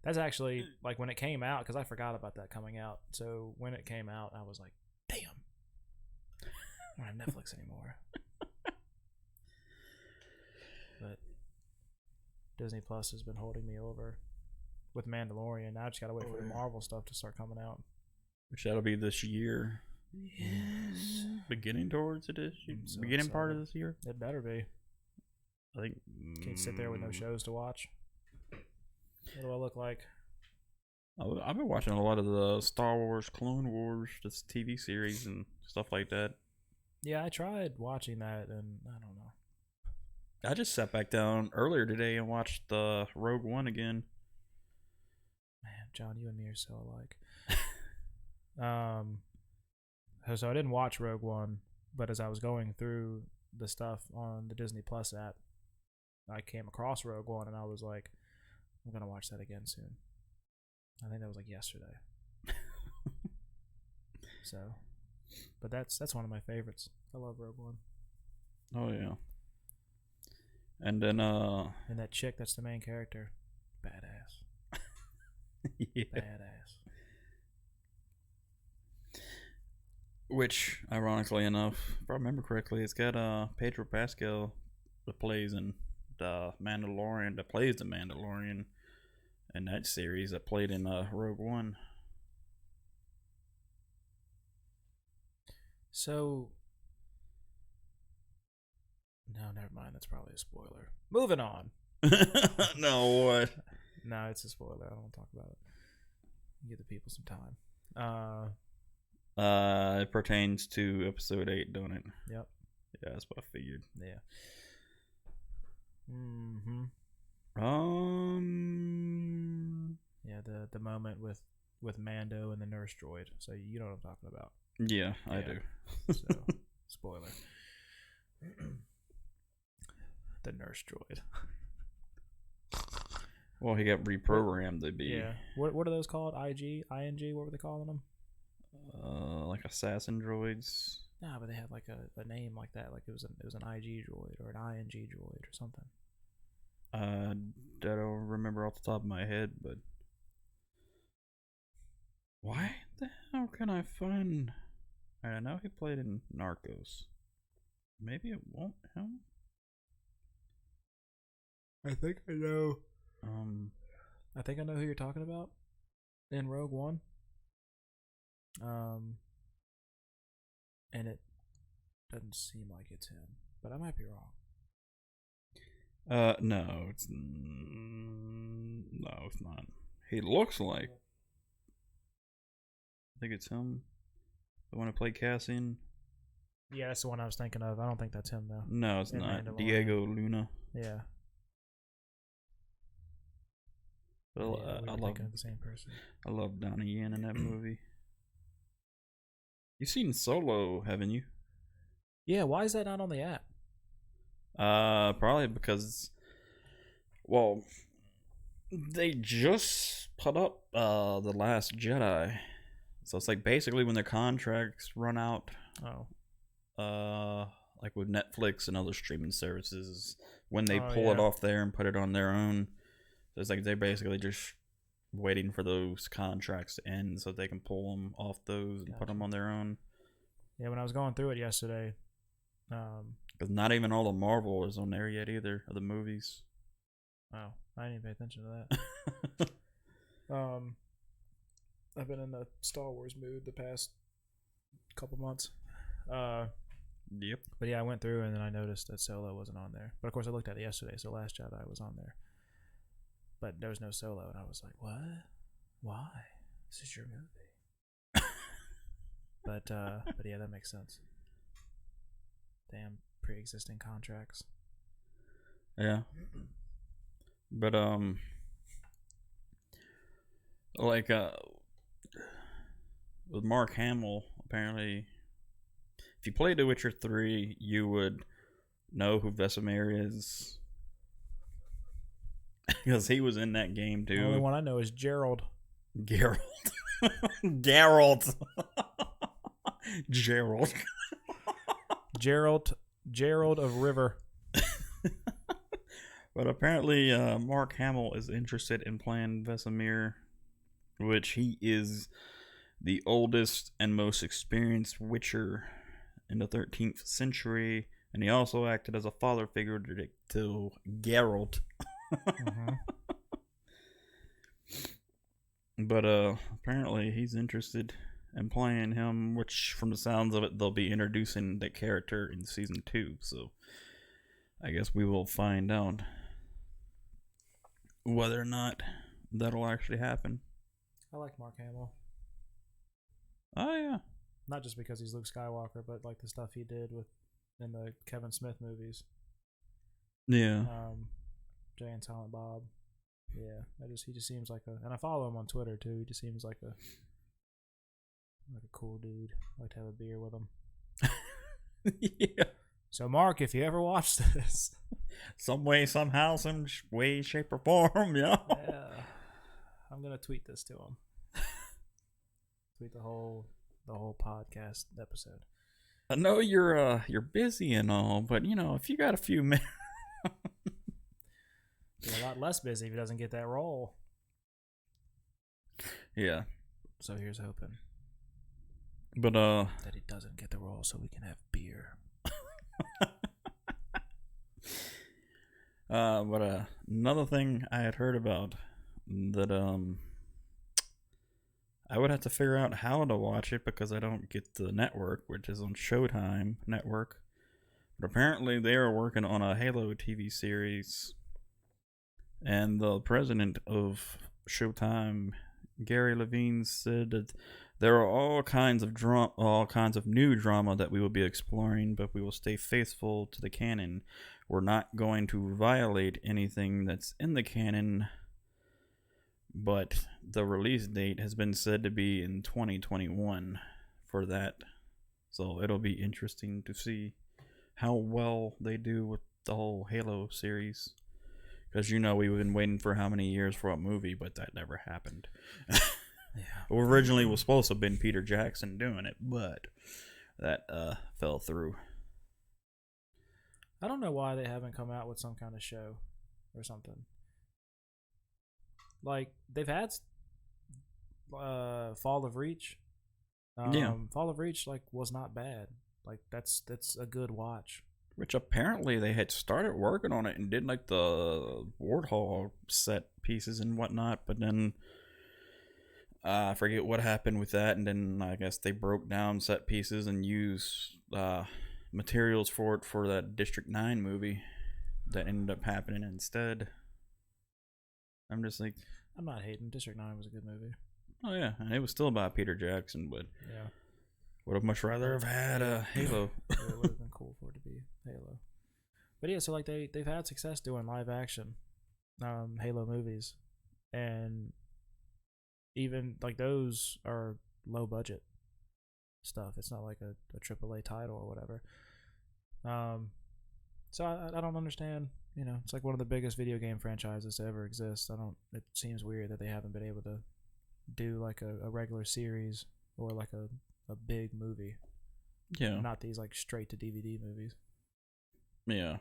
That's actually, like, when it came out, because I forgot about that coming out. So when it came out, I was like, damn, I don't have Netflix anymore. But Disney Plus has been holding me over with Mandalorian. Now I just gotta wait for the Marvel stuff to start coming out. Which that'll be this year. Yes. Beginning towards it is? So Beginning part of excited. this year? It better be. I think. Can't sit there with no shows to watch. What do I look like? I've been watching a lot of the Star Wars, Clone Wars, this TV series and stuff like that. Yeah, I tried watching that, and I don't know. I just sat back down earlier today and watched the Rogue One again. Man, John, you and me are so alike. So I didn't watch Rogue One, but as I was going through the stuff on the Disney Plus app, I came across Rogue One, and I was like, I'm gonna watch that again soon. I think that was like yesterday. So, but that's one of my favorites. I love Rogue One. Oh yeah. And then And that chick that's the main character, badass. yeah. Badass. Which, ironically enough, if I remember correctly, it's got Pedro Pascal that plays in the Mandalorian, that plays the Mandalorian in that series, that played in Rogue One. So, no, never mind. That's probably a spoiler. Moving on. No, what? No, it's a spoiler. I don't want to talk about it. Give the people some time. It pertains to episode 8, don't it? Yep. Yeah, that's what I figured. Yeah. Mm-hmm. Yeah, the moment with Mando and the nurse droid. So you know what I'm talking about. Yeah, I do. So, spoiler. The nurse droid. Well, he got reprogrammed to be Yeah. What are those called? ING? What were they calling them? like assassin droids. Nah, but they had like a name like that. Like it was an IG droid or an ING droid or something. I don't remember off the top of my head, but why the hell can I find? I know he played in Narcos. Maybe it won't him. I think I know. I think I know who you're talking about in Rogue One. And it doesn't seem like it's him, but I might be wrong. No, it's not. He looks like think it's him. The one who played Cassian. Yeah, that's the one I was thinking of. I don't think that's him though. No, it's In not. Mandalorian. Diego Luna. Yeah. But Yeah, we I were love thinking of the same person. I love Donnie Yen in that movie. You've seen Solo, haven't you? Yeah, why is that not on the app? Probably because, well, they just put up The Last Jedi, so it's like basically when their contracts run out, Oh. like with Netflix and other streaming services, when they Oh, pull it yeah. off there and put it on their own. So it's like they're basically just waiting for those contracts to end so they can pull them off those and put them Gotcha. on their own. Yeah, when I was going through it yesterday, Because not even all the Marvel is on there yet either, of the movies. oh, I didn't even pay attention to that. I've been in a Star Wars mood the past couple months. Yep. But yeah, I went through and then I noticed that Solo wasn't on there. But of course, I looked at it yesterday, so Last Jedi was on there. But there was no Solo, and I was like, "What? Why? This is your movie." but yeah, that makes sense. Damn pre-existing contracts. Yeah. But like with Mark Hamill, apparently if you played The Witcher 3, you would know who Vesemir is. Because he was in that game The only too. one I know is Gerald. Geralt. Geralt. Gerald. Gerald of River. But apparently, Mark Hamill is interested in playing Vesemir, which he is the oldest and most experienced Witcher in the 13th century, and he also acted as a father figure to Geralt. Mm-hmm. But apparently, he's interested in playing him, which, from the sounds of it, they'll be introducing the character in season 2. So, I guess we will find out whether or not that'll actually happen. I like Mark Hamill. Oh yeah, Not just because he's Luke Skywalker, but like the stuff he did in the Kevin Smith movies. yeah. Jay and Silent Bob. Yeah, he just seems like and I follow him on Twitter too. He just seems like a cool dude. I like to have a beer with him. Yeah. So Mark, if you ever watch this, Some way, somehow, some way, shape, or form, yeah. yeah, I'm gonna tweet this to him. Tweet the whole podcast episode. I know you're busy and all, but if you got a few minutes. Be a lot less busy if he doesn't get that role. Yeah. So here's hoping But that he doesn't get the role, so we can have beer. but another thing I had heard about that I would have to figure out how to watch it because I don't get the network, which is on Showtime Network. But apparently they are working on a Halo TV series, and the president of Showtime, Gary Levine, said that there are all kinds of new drama that we will be exploring, but we will stay faithful to the canon. We're not going to violate anything that's in the canon, but the release date has been said to be in 2021 for that. So it'll be interesting to see how well they do with the whole Halo series. Because we've been waiting for how many years for a movie, but that never happened. Yeah. Originally, it was supposed to have been Peter Jackson doing it, but that fell through. I don't know why they haven't come out with some kind of show or something. Like they've had Fall of Reach. Yeah. Fall of Reach was not bad. Like that's a good watch. Which apparently they had started working on it and did like the Warthog set pieces and whatnot, but then I forget what happened with that, and then I guess they broke down set pieces and used materials for it for that District 9 movie that ended up happening instead. I'm just like, I'm not hating. District 9 was a good movie. Oh yeah, and it was still about Peter Jackson, but Yeah, would have much rather have had a Halo. it would have been cool for it to be Halo. But yeah, so like they've had success doing live action Halo movies, and even like those are low budget stuff. It's not like a AAA title or whatever. So I don't understand. You know, it's like one of the biggest video game franchises to ever exist. I don't. It seems weird that they haven't been able to do like a regular series or like a big movie. Yeah, Not these like straight to DVD movies. yeah.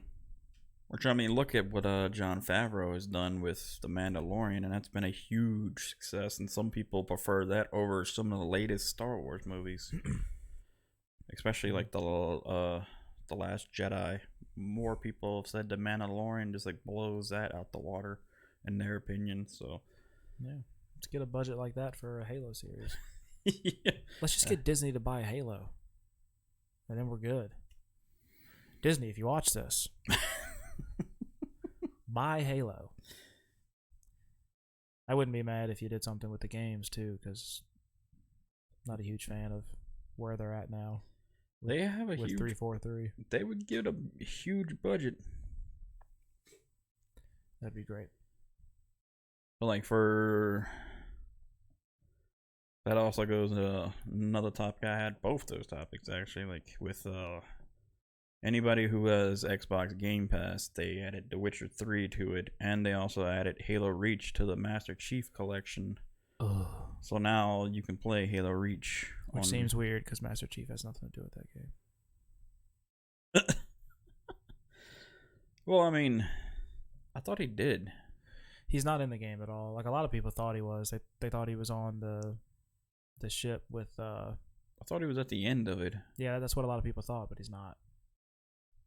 Which I mean, look at what Jon Favreau has done with The Mandalorian, and that's been a huge success. And some people prefer that over some of the latest Star Wars movies, especially like the Last Jedi. More people have said The Mandalorian just like blows that out the water, in their opinion. So Yeah, let's get a budget like that for a Halo series. yeah. Let's just get Disney to buy Halo, and then we're good. Disney, if you watch this, buy Halo. I wouldn't be mad if you did something with the games too, because I'm not a huge fan of where they're at now They have a with huge. 343. They would get a huge budget, That'd be great. but like for that also goes to another topic. I had both those topics actually. Like with anybody who has Xbox Game Pass, they added The Witcher 3 to it, and they also added Halo Reach to the Master Chief Collection. Ugh. So now you can play Halo Reach. Which seems weird because Master Chief has nothing to do with that game. Well, I mean, I thought he did. He's not in the game at all. Like a lot of people thought he was. They thought he was on the ship with. I thought he was at the end of it. Yeah, that's what a lot of people thought, but he's not.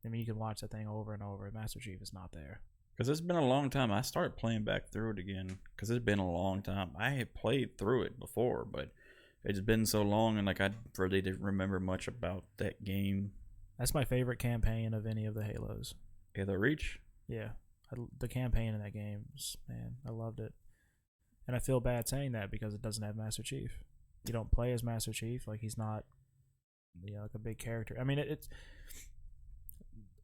I mean, you can watch that thing over and over. Master Chief is not there. Because it's been a long time. I started playing back through it again. Because it's been a long time. I had played through it before, but it's been so long, and like I really didn't remember much about that game. That's my favorite campaign of any of the Halos. Halo Reach? Yeah, the campaign in that game, man, I loved it. And I feel bad saying that because it doesn't have Master Chief. You don't play as Master Chief. Like he's not, like a big character. I mean, it's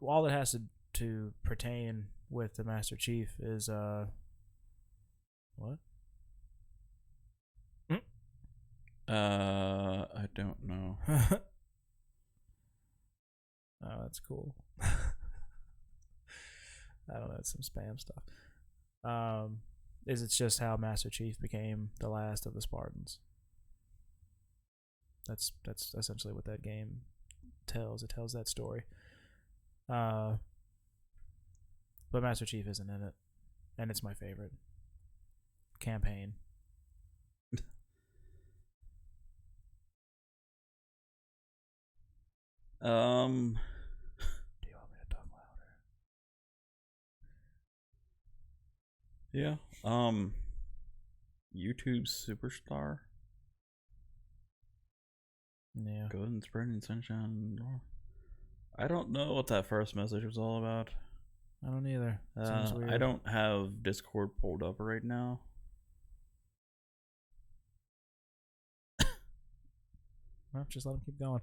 all it has to pertain with the Master Chief is what? I don't know. Oh, that's cool. I don't know, it's some spam stuff. It's just how Master Chief became the last of the Spartans. That's essentially what that game tells. It tells that story. But Master Chief isn't in it, and it's my favorite campaign. Do you want me to talk louder? Yeah. YouTube superstar. Yeah. Good and spreading sunshine. I don't know what that first message was all about. I don't either. Seems weird. I don't have Discord pulled up right now. Well, just let him keep going.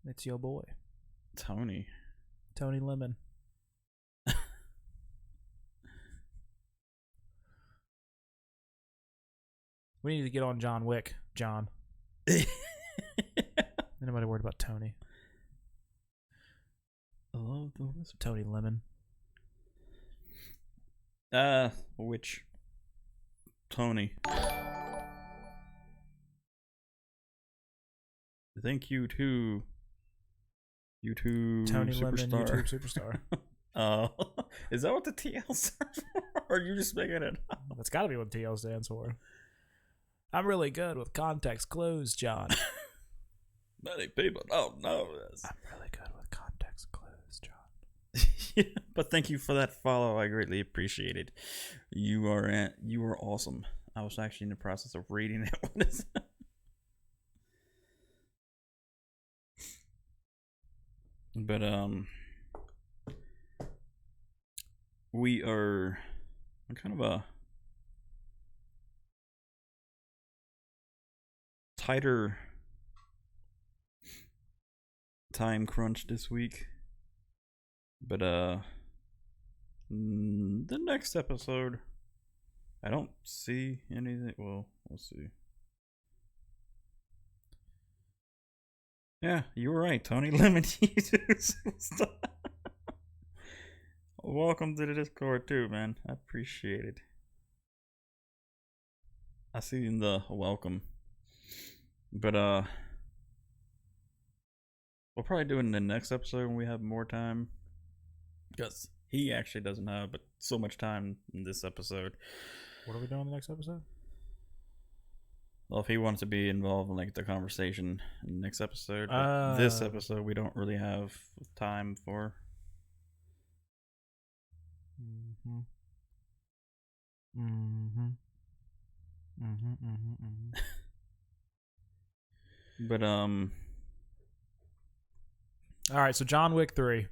It's your boy, Tony Lemon. We need to get on John Wick, John. Anybody worried about Tony? I love those. Tony Lemon. Which Tony? Thank you to YouTube Tony superstar. Lemon, YouTube superstar. Is that what the TL stands for? Or are you just making it up? That's got to be what TL stands for. I'm really good with context clues, John. Many people don't know this. I'm really good with context clues, John. Yeah, but thank you for that follow. I greatly appreciate it. You are awesome. I was actually in the process of reading it. What is that? But we are kind of tighter time crunch this week, but the next episode, I don't see anything. Well, we'll see. Yeah, you were right, Tony. Lemon Jesus. Welcome to the Discord too, man. I appreciate it. I see in the welcome. But we'll probably do it in the next episode when we have more time. Because he actually doesn't have but so much time in this episode. What are we doing in the next episode? Well, if he wants to be involved in like the conversation in the next episode, this episode we don't really have time for. Mm-hmm. Mm-hmm. Mm-hmm. Mm-hmm. Mm-hmm. But all right, so John Wick 3.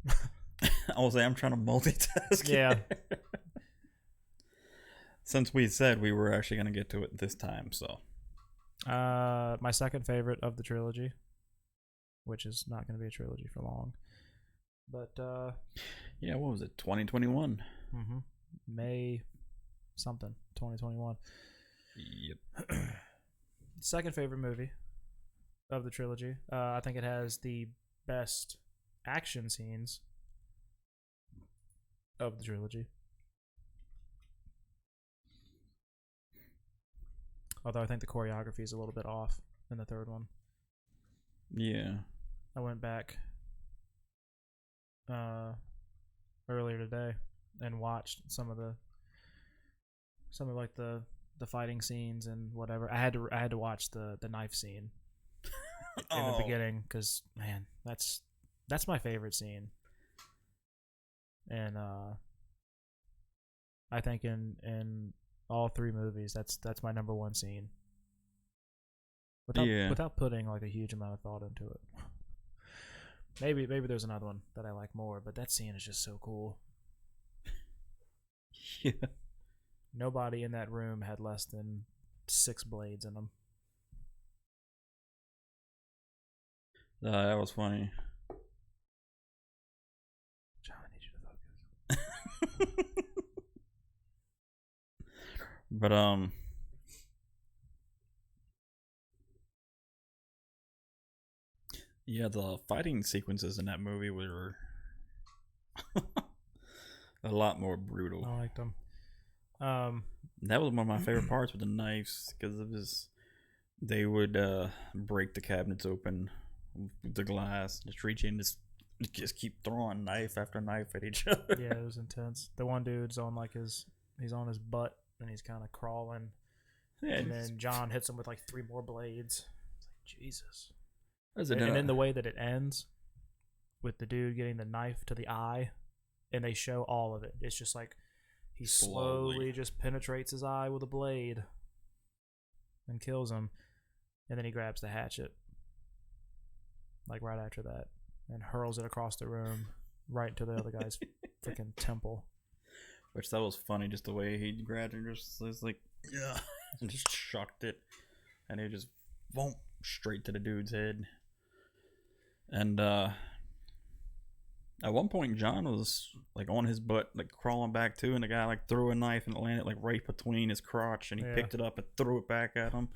I was like, I'm trying to multitask. Yeah. Since we said we were actually going to get to it this time, so. My second favorite of the trilogy, which is not going to be a trilogy for long. But, yeah, what was it? 2021? Mm-hmm. May something, 2021. Yep. Second favorite movie of the trilogy. I think it has the best action scenes of the trilogy. Although I think the choreography is a little bit off in the third one. Yeah. I went back earlier today and watched some of like the fighting scenes and whatever. I had to watch the knife scene in the beginning because, man, that's my favorite scene. And I think in all three movies, that's my number one scene. Without putting like a huge amount of thought into it. Maybe there's another one that I like more, but that scene is just so cool. Yeah. Nobody in that room had less than 6 blades in them. That was funny. John, I need you to focus. But yeah, the fighting sequences in that movie were a lot more brutal. I liked them. That was one of my favorite parts with the knives because they would break the cabinets open with the glass, just reach in, just keep throwing knife after knife at each other. Yeah, it was intense. The one dude's on he's on his butt and he's kind of crawling. Yeah, and then John hits him with like 3 more blades. It's like, Jesus. And then the way that it ends with the dude getting the knife to the eye, and they show all of it. It's just like he slowly just penetrates his eye with a blade and kills him, and then he grabs the hatchet like right after that and hurls it across the room right into the other guy's freaking temple. Which that was funny, just the way he grabbed it and just was like, yeah, and just shucked it, and he just boom straight to the dude's head. And at one point, John was like on his butt, like crawling back too, and the guy like threw a knife and it landed like right between his crotch, and he picked it up and threw it back at him.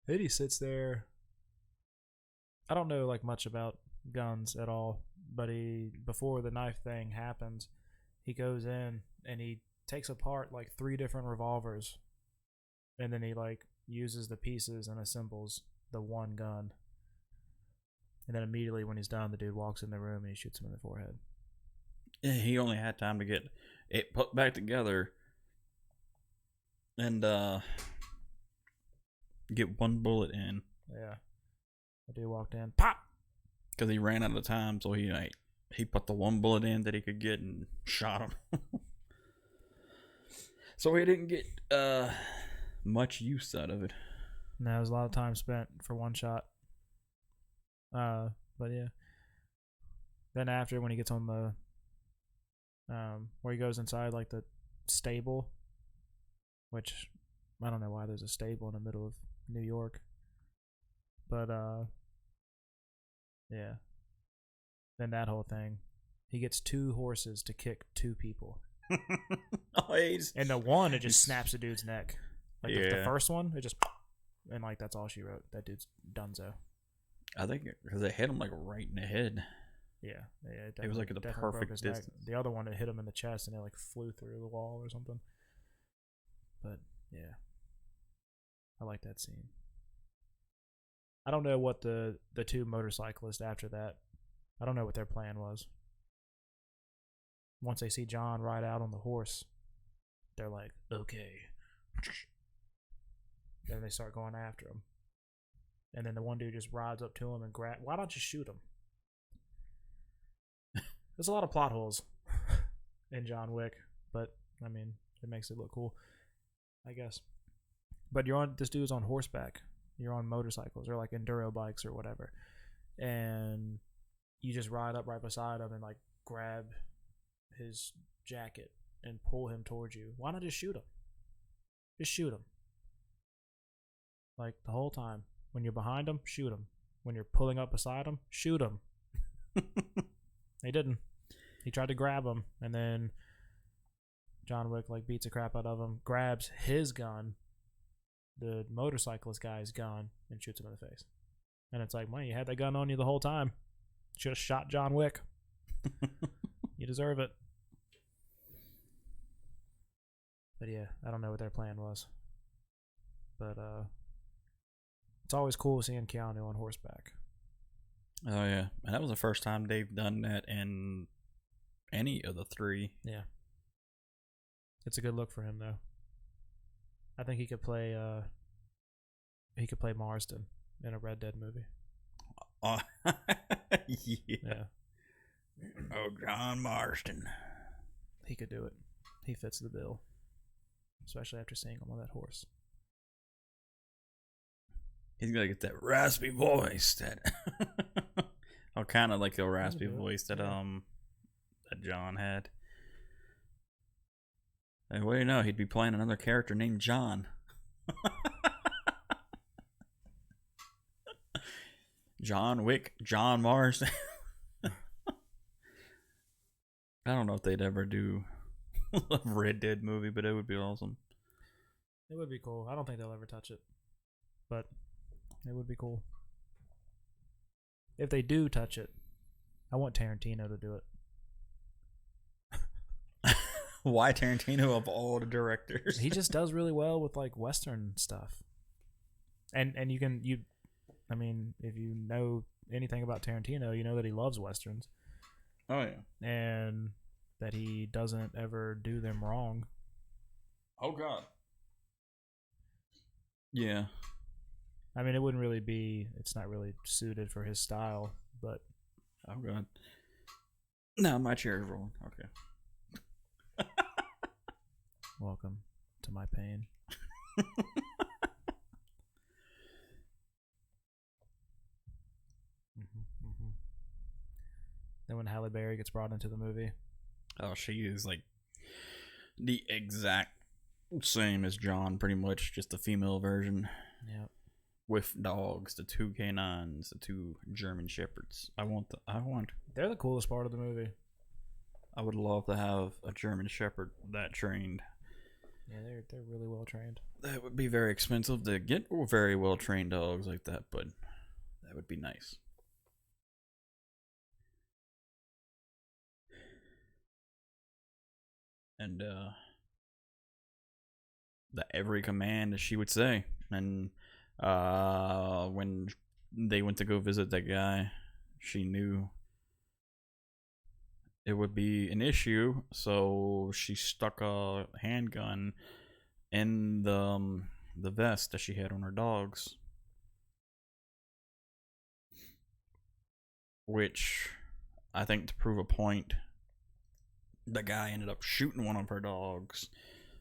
Then he sits there. I don't know like much about guns at all, but before the knife thing happens, he goes in and he takes apart like 3 different revolvers, and then he like uses the pieces and assembles the one gun. And then immediately when he's done, the dude walks in the room and he shoots him in the forehead. Yeah, he only had time to get it put back together and get one bullet in. Yeah. The dude walked in, pop! Because he ran out of time, so he put the one bullet in that he could get and shot him. So he didn't get much use out of it. No, it was a lot of time spent for one shot. But yeah. Then after, when he gets on the where he goes inside like the stable which I don't know why there's a stable in the middle of New York. But yeah. Then that whole thing, he gets 2 horses to kick 2 people, Oh, and the one it just snaps the dude's neck. Like the Yeah. first one, it just and like that's all she wrote. That dude's donezo. I think because it hit him like right in the head. Yeah, It was like at the definitely broke perfect his neck. distance. The other one, it hit him in the chest, and it like flew through the wall or something. But yeah, I like that scene. I don't know what the 2 motorcyclists after that. I don't know what their plan was. Once they see John ride out on the horse, they're like, okay. Then they start going after him. And then the one dude just rides up to him and why don't you shoot him? There's a lot of plot holes in John Wick, but I mean, it makes it look cool, I guess. But this dude's on horseback. You're on motorcycles or like enduro bikes or whatever. And you just ride up right beside him and like grab his jacket and pull him towards you. Why not just shoot him? Just shoot him. Like the whole time. When you're behind him, shoot him. When you're pulling up beside him, shoot him. He didn't. He tried to grab him, and then John Wick like beats the crap out of him, grabs his gun, the motorcyclist guy's gun, and shoots him in the face. And it's like, man, you had that gun on you the whole time. Should have shot John Wick. You deserve it. But yeah, I don't know what their plan was. But it's always cool seeing Keanu on horseback. Oh yeah, and that was the first time they've done that in any of the 3. Yeah. It's a good look for him though. I think he could play Marsden in a Red Dead movie. Oh, yeah. Yeah. Oh, John Marston. He could do it. He fits the bill. Especially after seeing him on that horse. He's gonna get that raspy voice that oh, kind of like the raspy voice that that John had. Hey, what do you know? He'd be playing another character named John. John Wick, John Marston. I don't know if they'd ever do a Red Dead movie, but it would be awesome. It would be cool. I don't think they'll ever touch it. But it would be cool. If they do touch it, I want Tarantino to do it. Why Tarantino of all the directors? He just does really well with like Western stuff. And I mean, if you know anything about Tarantino, you know that he loves Westerns. Oh yeah. And that he doesn't ever do them wrong. Oh god. Yeah. I mean, it's not really suited for his style, but oh god. No, my chair is rolling. Okay. Welcome to my pain. Then when Halle Berry gets brought into the movie, oh, she is like the exact same as John, pretty much, just the female version. yeah, With dogs, the 2 canines, the 2 German shepherds. I want. they're the coolest part of the movie. I would love to have a German shepherd that trained. Yeah, they're really well trained. That would be very expensive to get very well trained dogs like that, but that would be nice. And the every command, as she would say. And when they went to go visit that guy, she knew it would be an issue, so she stuck a handgun in the vest that she had on her dogs, which I think to prove a point, the guy ended up shooting one of her dogs,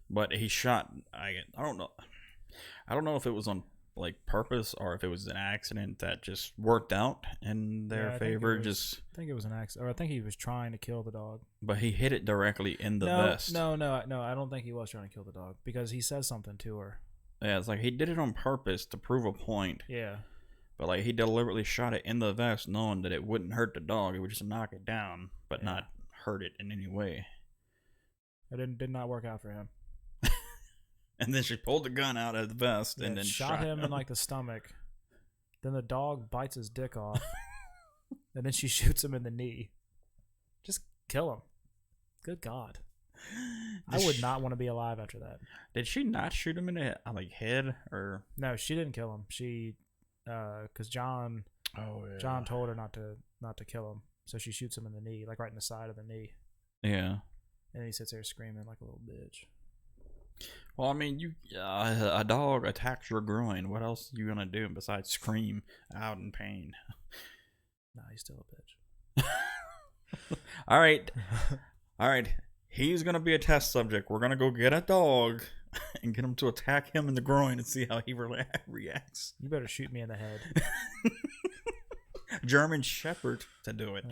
but he shot. I don't know if it was on like purpose or if it was an accident that just worked out in Yeah, their I think favor. it was- Just I think it was an accident, or I think he was trying to kill the dog. but he hit it directly in the no, vest. no, no, no. I don't think he was trying to kill the dog because he says something to her. Yeah, it's like he did it on purpose to prove a point. Yeah, But like he deliberately shot it in the vest, knowing that it wouldn't hurt the dog. It would just knock it down, but Yeah. not hurt it in any way. it did not work out for him. And then she pulled the gun out of the vest Yeah, and then shot him in like the stomach. Then the dog bites his dick off, and then she shoots him in the knee. Just kill him. Good God. I would not want to be alive after that. Did she not shoot him in the like head or? No, she didn't kill him. She, because John Oh yeah. John told her not to kill him, so she shoots him in the knee, like right in the side of the knee, Yeah. and he sits there screaming like a little bitch. Well, I mean, a dog attacks your groin. What else are you gonna do besides scream out in pain? Nah, he's still a bitch. All right, all right. He's gonna be a test subject. We're gonna go get a dog and get him to attack him in the groin and see how he reacts. You better shoot me in the head. German Shepherd to do it.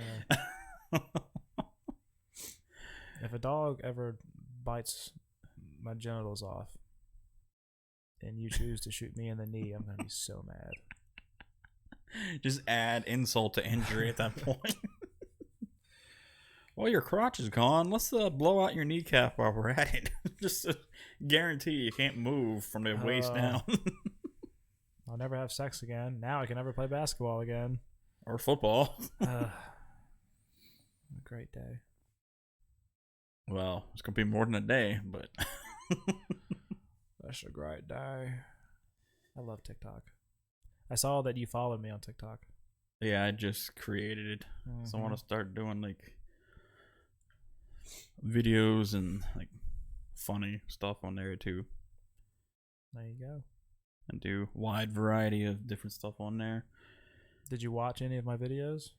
If a dog ever bites my genitals off and you choose to shoot me in the knee, I'm gonna be so mad. Just add insult to injury at that point. Well, your crotch is gone. Let's blow out your kneecap while we're at it. Just to guarantee you can't move from the waist down. I'll never have sex again. Now I can never play basketball again. Or football. A great day. Well, it's going to be more than a day, but... That's a great day. I love TikTok. I saw that you followed me on TikTok. Yeah, I just created it. So I want to start doing, like, videos and, like, funny stuff on there, too. There you go. And do wide variety of different stuff on there. Did you watch any of my videos?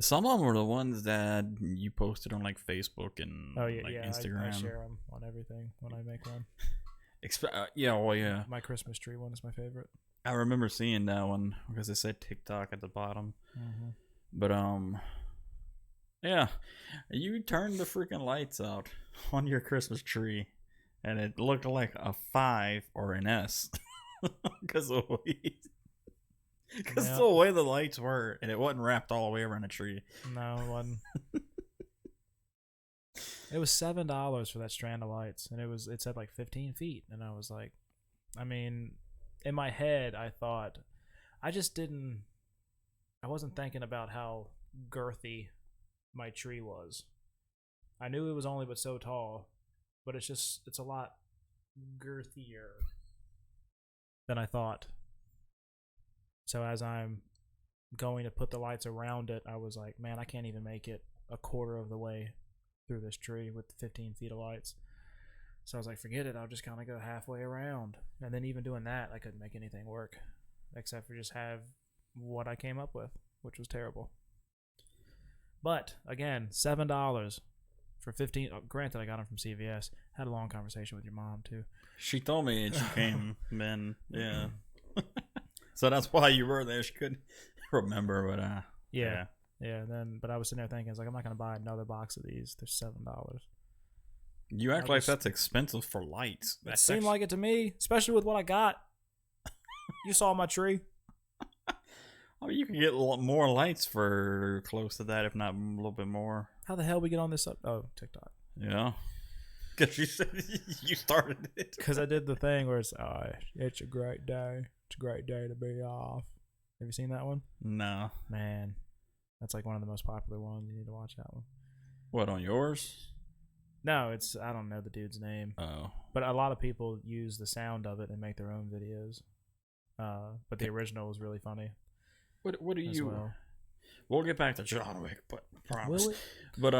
Some of them were the ones that you posted on, like, Facebook and Instagram. I share them on everything when I make one. Yeah. My Christmas tree one is my favorite. I remember seeing that one because it said TikTok at the bottom. But yeah, you turned the freaking lights out on your Christmas tree, and it looked like a 5 or an S because the way the lights were, and it wasn't wrapped all the way around the tree. No, it wasn't. It was $7 for that strand of lights, and it said like 15 feet, and I was like, I mean, in my head, I thought, I wasn't thinking about how girthy my tree was. I knew it was only but so tall, but it's a lot girthier than I thought. So as I'm going to put the lights around it, I was like, man, I can't even make it a quarter of the way through this tree with 15 feet of lights. So I was like, forget it, I'll just kind of go halfway around. And then even doing that, I couldn't make anything work except for just have what I came up with, which was terrible. But again, $7 for 15. Granted, I got them from CVS. Had a long conversation with your mom too. She told me she came, man. Yeah. So that's why you were there. She couldn't remember, but yeah. But I was sitting there thinking, I was like, I'm not gonna buy another box of these. They're $7. You act like that's expensive for lights. It seemed like it to me, especially with what I got. You saw my tree. Oh, you can get a lot more lights for close to that, if not a little bit more. How the hell we get on this up? Oh, TikTok. Yeah. Because you said you started it. Because I did the thing where it's a great day. It's a great day to be off. Have you seen that one? No. Man, that's like one of the most popular ones. You need to watch that one. What, on yours? No, I don't know the dude's name. Oh. But a lot of people use the sound of it and make their own videos. But the original was really funny. What do you? Well. We'll get back to John Wick, but promise. Will it? But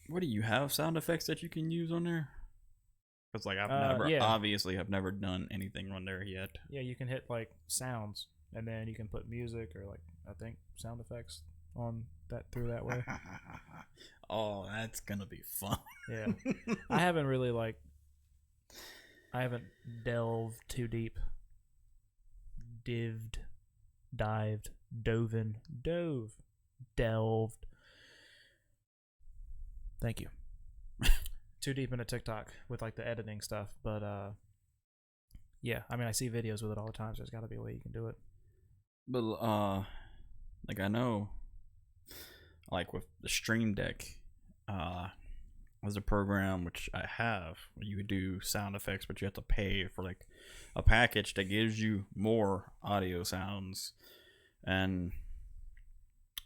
what do you have sound effects that you can use on there? Because like I've never done anything on there yet. Yeah, you can hit like sounds, and then you can put music or like I think sound effects on that through that way. Oh, that's gonna be fun. Yeah, I haven't really like I haven't delved too deep. Dived, delved. Thank you. Too deep into TikTok with like the editing stuff, but yeah, I mean I see videos with it all the time, so there's got to be a way you can do it. But like I know, like with the Stream Deck, there's a program which I have where you do sound effects, but you have to pay for like a package that gives you more audio sounds, and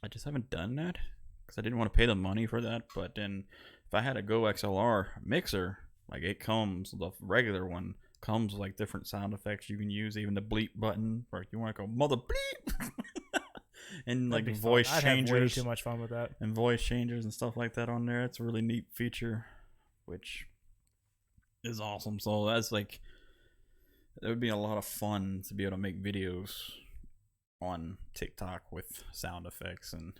I just haven't done that because I didn't want to pay the money for that. But then if I had a Go XLR mixer, like it comes, the regular one comes with like different sound effects you can use, even the bleep button, or if you want to go mother bleep, and like voice I'd changers. have way too much fun with that. And voice changers and stuff like that on there. It's a really neat feature, which is awesome. So that's like, it would be a lot of fun to be able to make videos on TikTok with sound effects and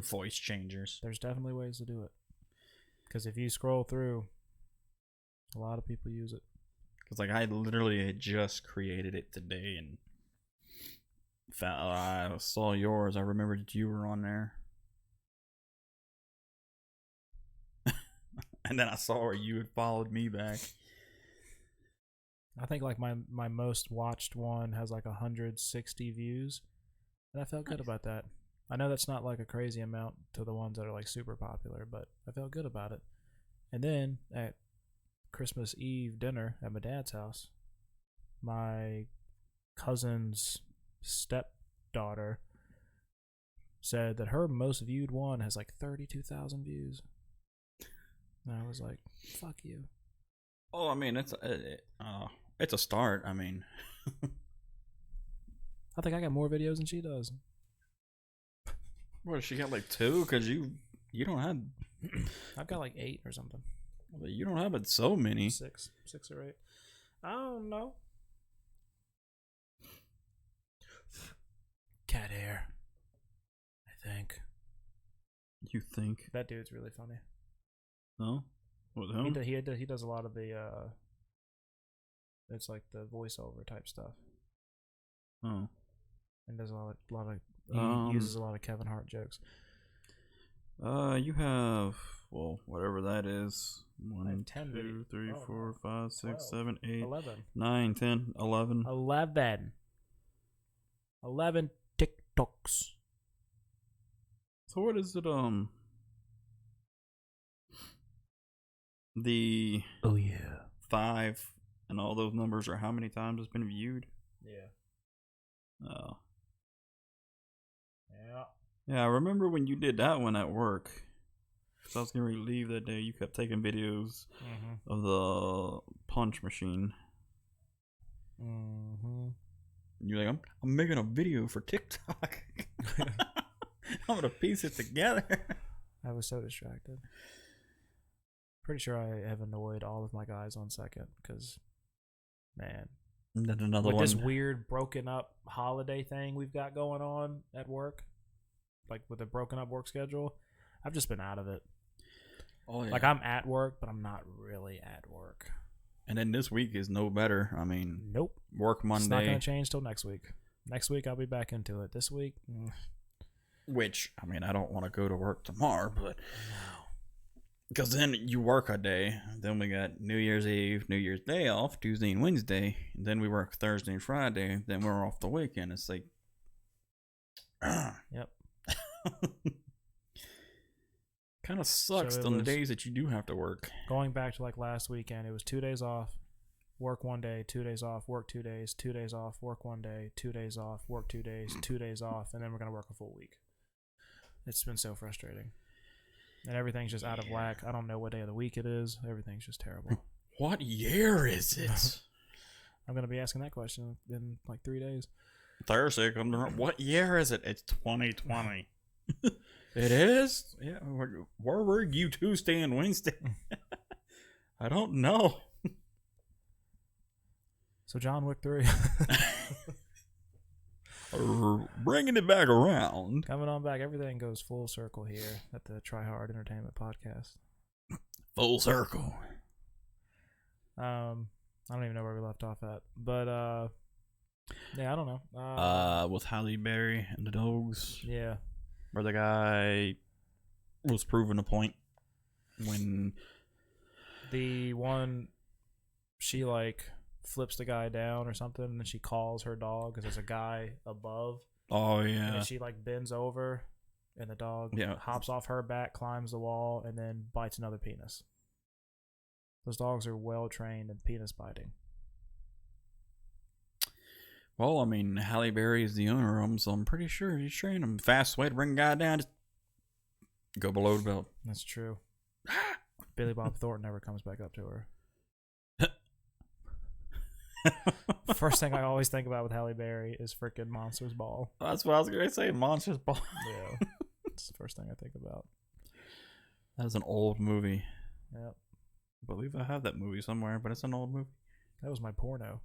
voice changers. There's definitely ways to do it. Because if you scroll through, a lot of people use it. Because like I literally had just created it today and I saw yours. I remembered you were on there. And then I saw where you had followed me back. I think like my most watched one has like 160 views, and I felt good about that. I know that's not like a crazy amount to the ones that are like super popular, but I felt good about it. And then at Christmas Eve dinner at my dad's house, my cousin's stepdaughter said that her most viewed one has like 32,000 views. And I was like, fuck you. Oh, I mean, it's a start. I mean, I think I got more videos than she does. what, she got like 2? Because you don't have, I've got like 8 or something. you don't have it so many. 6 or 8. I don't know. Cat hair, I think. You think? That dude's really funny. No? With whom? He does a lot of the it's like the voiceover type stuff. Oh. And does he uses a lot of Kevin Hart jokes. You have, well, whatever that is. 1, 10 2, 3, oh, 4, 5, 6, 12, 7, 8, 11. 9, 10, 11. 11 TikToks. So what is it, the Oh yeah. 5 and all those numbers are how many times it's been viewed? Yeah. Oh. Yeah. Yeah, I remember when you did that one at work. Cause I was getting ready to leave that day. You kept taking videos of the punch machine. Mm-hmm. You're like, I'm making a video for TikTok. I'm gonna piece it together. I was so distracted. Pretty sure I have annoyed all of my guys on second because, man, And then another with one. this weird broken up holiday thing we've got going on at work, like with a broken up work schedule, I've just been out of it. Oh yeah. Like I'm at work, but I'm not really at work. And then this week is no better. I mean, Nope. work Monday. It's not going to change till next week. Next week I'll be back into it. This week, Which, I mean, I don't want to go to work tomorrow, but because then you work a day, then we got New Year's Eve, New Year's Day off, Tuesday and Wednesday, and then we work Thursday and Friday, then we're off the weekend. It's like, Yep. Kind of sucks So it on the was- days that you do have to work. Going back to like last weekend, it was 2 days off, work 1 day, 2 days off, work 2 days, 2 days off, work 1 day, 2 days off, work 2 days, 2 days off, and then we're going to work a full week. It's been so frustrating. And everything's just out of whack. I don't know what day of the week it is. Everything's just terrible. What year is it? I'm going to be asking that question in like 3 days. Thursday. What year is it? It's 2020. It is? Yeah. Where were you Tuesday and Wednesday? I don't know. So John Wick 3. Bringing it back around. Coming on back. Everything goes full circle here at the Try Hard Entertainment Podcast. Full circle. I don't even know where we left off at, but yeah, I don't know. With Halle Berry and the dogs, Yeah, where the guy was proving a point when the one she like flips the guy down or something, and then she calls her dog because there's a guy above, oh and yeah then she like bends over, and the dog hops off her back, climbs the wall, and then bites another penis. Those dogs are well trained in penis biting. well, I mean, Halle Berry is the owner of them, so I'm pretty sure he's training them. Fast way to bring a guy down, just go below the belt. That's true. Billy Bob Thornton never comes back up to her. First thing I always think about with Halle Berry is freaking Monsters Ball. That's what I was gonna say, Monsters Ball. Yeah, it's the first thing I think about. That was an old movie. Yep. I believe I have that movie somewhere, but it's an old movie. That was my porno.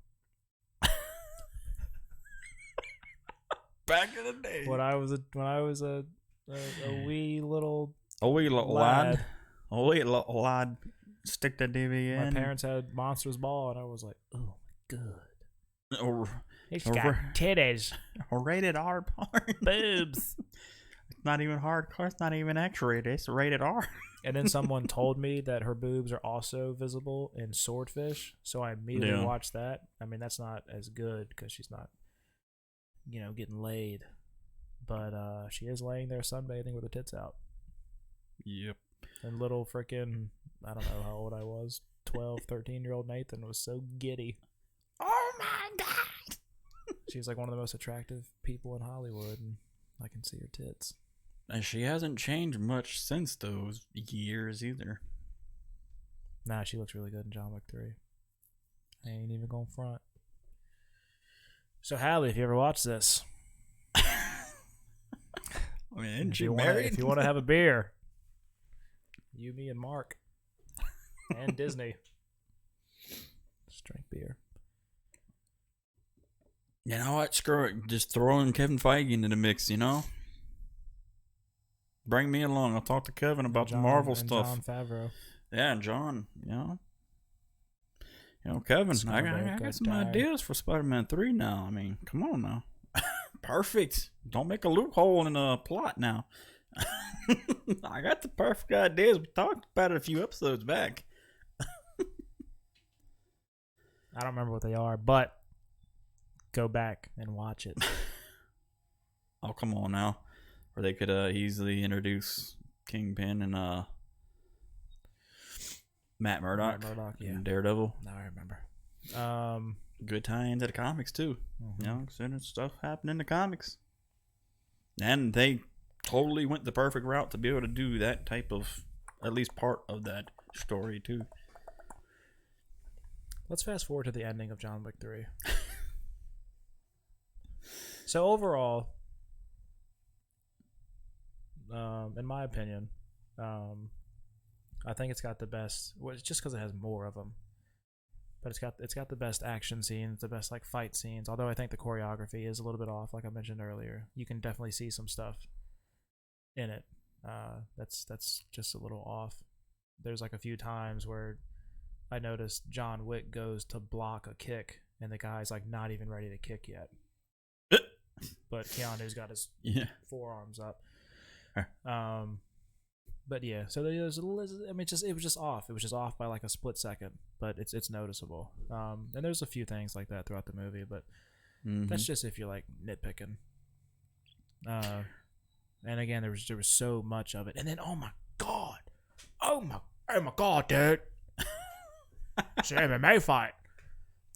Back in the day. When I was a wee little wee lad. lad, stick the DVD My in. parents had Monsters Ball, and I was like, oh, good. Or It's got titties. a rated R part. Boobs. It's not even hardcore. It's not even X-rated. It's rated R. And then someone told me that her boobs are also visible in Swordfish, so I immediately watched that. I mean, that's not as good because she's not, getting laid. But she is laying there sunbathing with her tits out. Yep. And little freaking, I don't know how old I was, 12, 13-year-old Nathan was so giddy. Oh my God. She's like one of the most attractive people in Hollywood, and I can see her tits. And she hasn't changed much since those years either. Nah, she looks really good in John Wick 3. I ain't even gonna front. So, Hallie, if you ever watch this, I mean, isn't she married? If you want to have a beer, you, me, and Mark, and Disney, just drink beer. You know what? Screw it. Just throw in Kevin Feige into the mix, Bring me along. I'll talk to Kevin about the Marvel stuff. Jon Favreau. Yeah, and John, Kevin, I got some ideas for Spider-Man 3 now. I mean, come on now. Perfect. Don't make a loophole in the plot now. I got the perfect ideas. We talked about it a few episodes back. I don't remember what they are, but go back and watch it. Oh, come on now. Or they could easily introduce Kingpin and Matt Murdock. And Daredevil. Now I remember. Good tie into the comics too. Mm-hmm. Considering stuff happened in the comics. And they totally went the perfect route to be able to do that type of, at least part of that story too. Let's fast forward to the ending of John Wick 3. So overall, in my opinion, I think it's got the best. Well, it's just because it has more of them, but it's got the best action scenes, the best like fight scenes. Although I think the choreography is a little bit off, like I mentioned earlier. You can definitely see some stuff in it. That's just a little off. There's like a few times where I noticed John Wick goes to block a kick, and the guy's like not even ready to kick yet. But Keanu's got his forearms up. But yeah, so there's it was just off. It was just off by like a split second, but it's noticeable. And there's a few things like that throughout the movie, but that's just if you're like nitpicking. And again, there was so much of it, and then oh my god, dude, it's an MMA fight.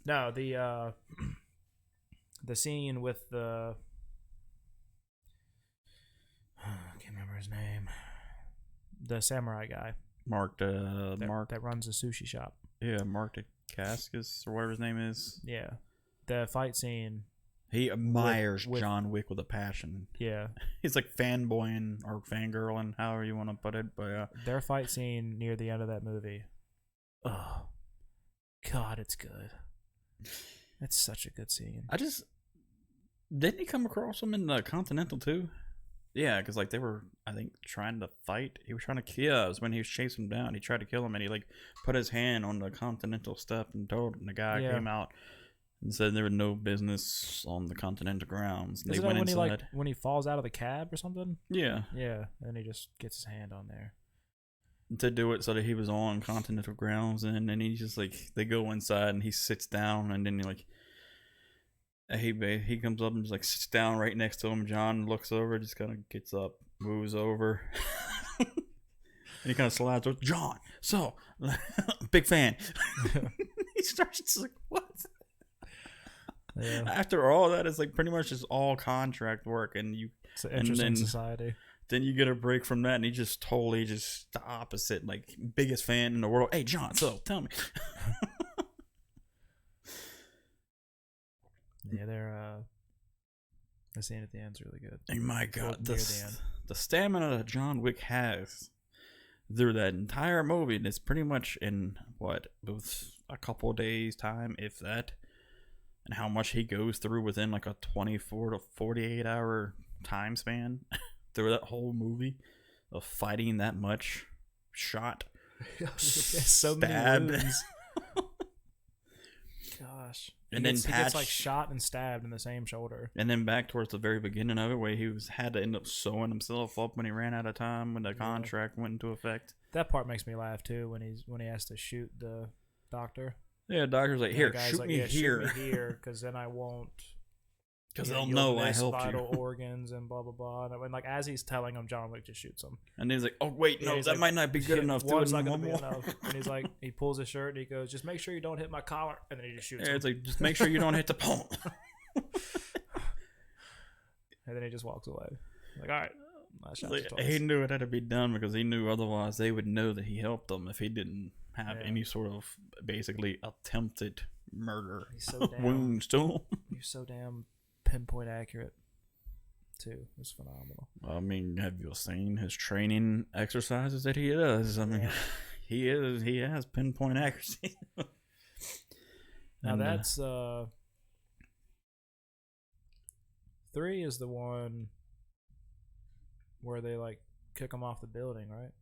No, the scene with the I can't remember his name. The samurai guy. Mark that runs a sushi shop. Yeah, Mark Dacascos or whatever his name is. Yeah. The fight scene. He admires John Wick with a passion. Yeah. He's like fanboying or fangirling, however you want to put it. But their fight scene near the end of that movie. Oh, God, it's good. It's such a good scene. Didn't he come across him in the Continental too? Yeah, because like they were, I think, trying to fight. He was trying to kill. It was when he was chasing him down. He tried to kill him, and he like put his hand on the Continental step and told, and the guy Yeah. came out and said there was no business on the Continental grounds. And they Isn't that went when inside. when he falls out of the cab or something? Yeah, Yeah, and he just gets his hand on there. to do it so that he was on Continental grounds, and then he just like they go inside and he sits down, and then he comes up and just like sits down right next to him. John looks over, just kind of gets up, moves over, and he kind of slides over. John, so big fan. He starts just like, what? Yeah, After all that, it's like pretty much just all contract work, and it's an interesting then- society. then you get a break from that, and he just totally just the opposite, like biggest fan in the world. Hey, John, so tell me. Yeah, the scene at the end's really good. Oh my God, Near the end. the stamina that John Wick has through that entire movie, and it's pretty much in what, with a couple of days time, if that, and how much he goes through within like a 24 to 48 hour time span through that whole movie of fighting that much, shot, So many stabbed. wounds. Gosh. And he then gets like Patch- shot and stabbed in the same shoulder. And then back towards the very beginning of it, where he had to end up sewing himself up when he ran out of time when the contract went into effect. That part makes me laugh too when he has to shoot the doctor. Yeah, the doctor's like, And here, the guy's shoot like, me yeah, here, shoot me here, because then I won't. because you'll they'll know I miss helped vital you. organs and blah blah blah. And like as he's telling him, John Wick just shoots him. And he's like, oh wait, Yeah, no, he's that like, might not be good enough. Do it One's in not one gonna be more. enough. And he's like, he pulls his shirt and he goes, just make sure you don't hit my collar. And then he just shoots Yeah, him. it's like, just make sure you don't hit the pole. And then he just walks away. Like, all right, I shot you Like, twice. he knew it had to be done because he knew otherwise they would know that he helped them if he didn't have Yeah. any sort of basically attempted murder He's so damn- wounds to him. You're so damn pinpoint accurate, too. It's phenomenal. I mean, have you seen his training exercises that he does? I mean, Yeah. he has pinpoint accuracy. Now And, that's 3 is the one where they like kick him off the building, right?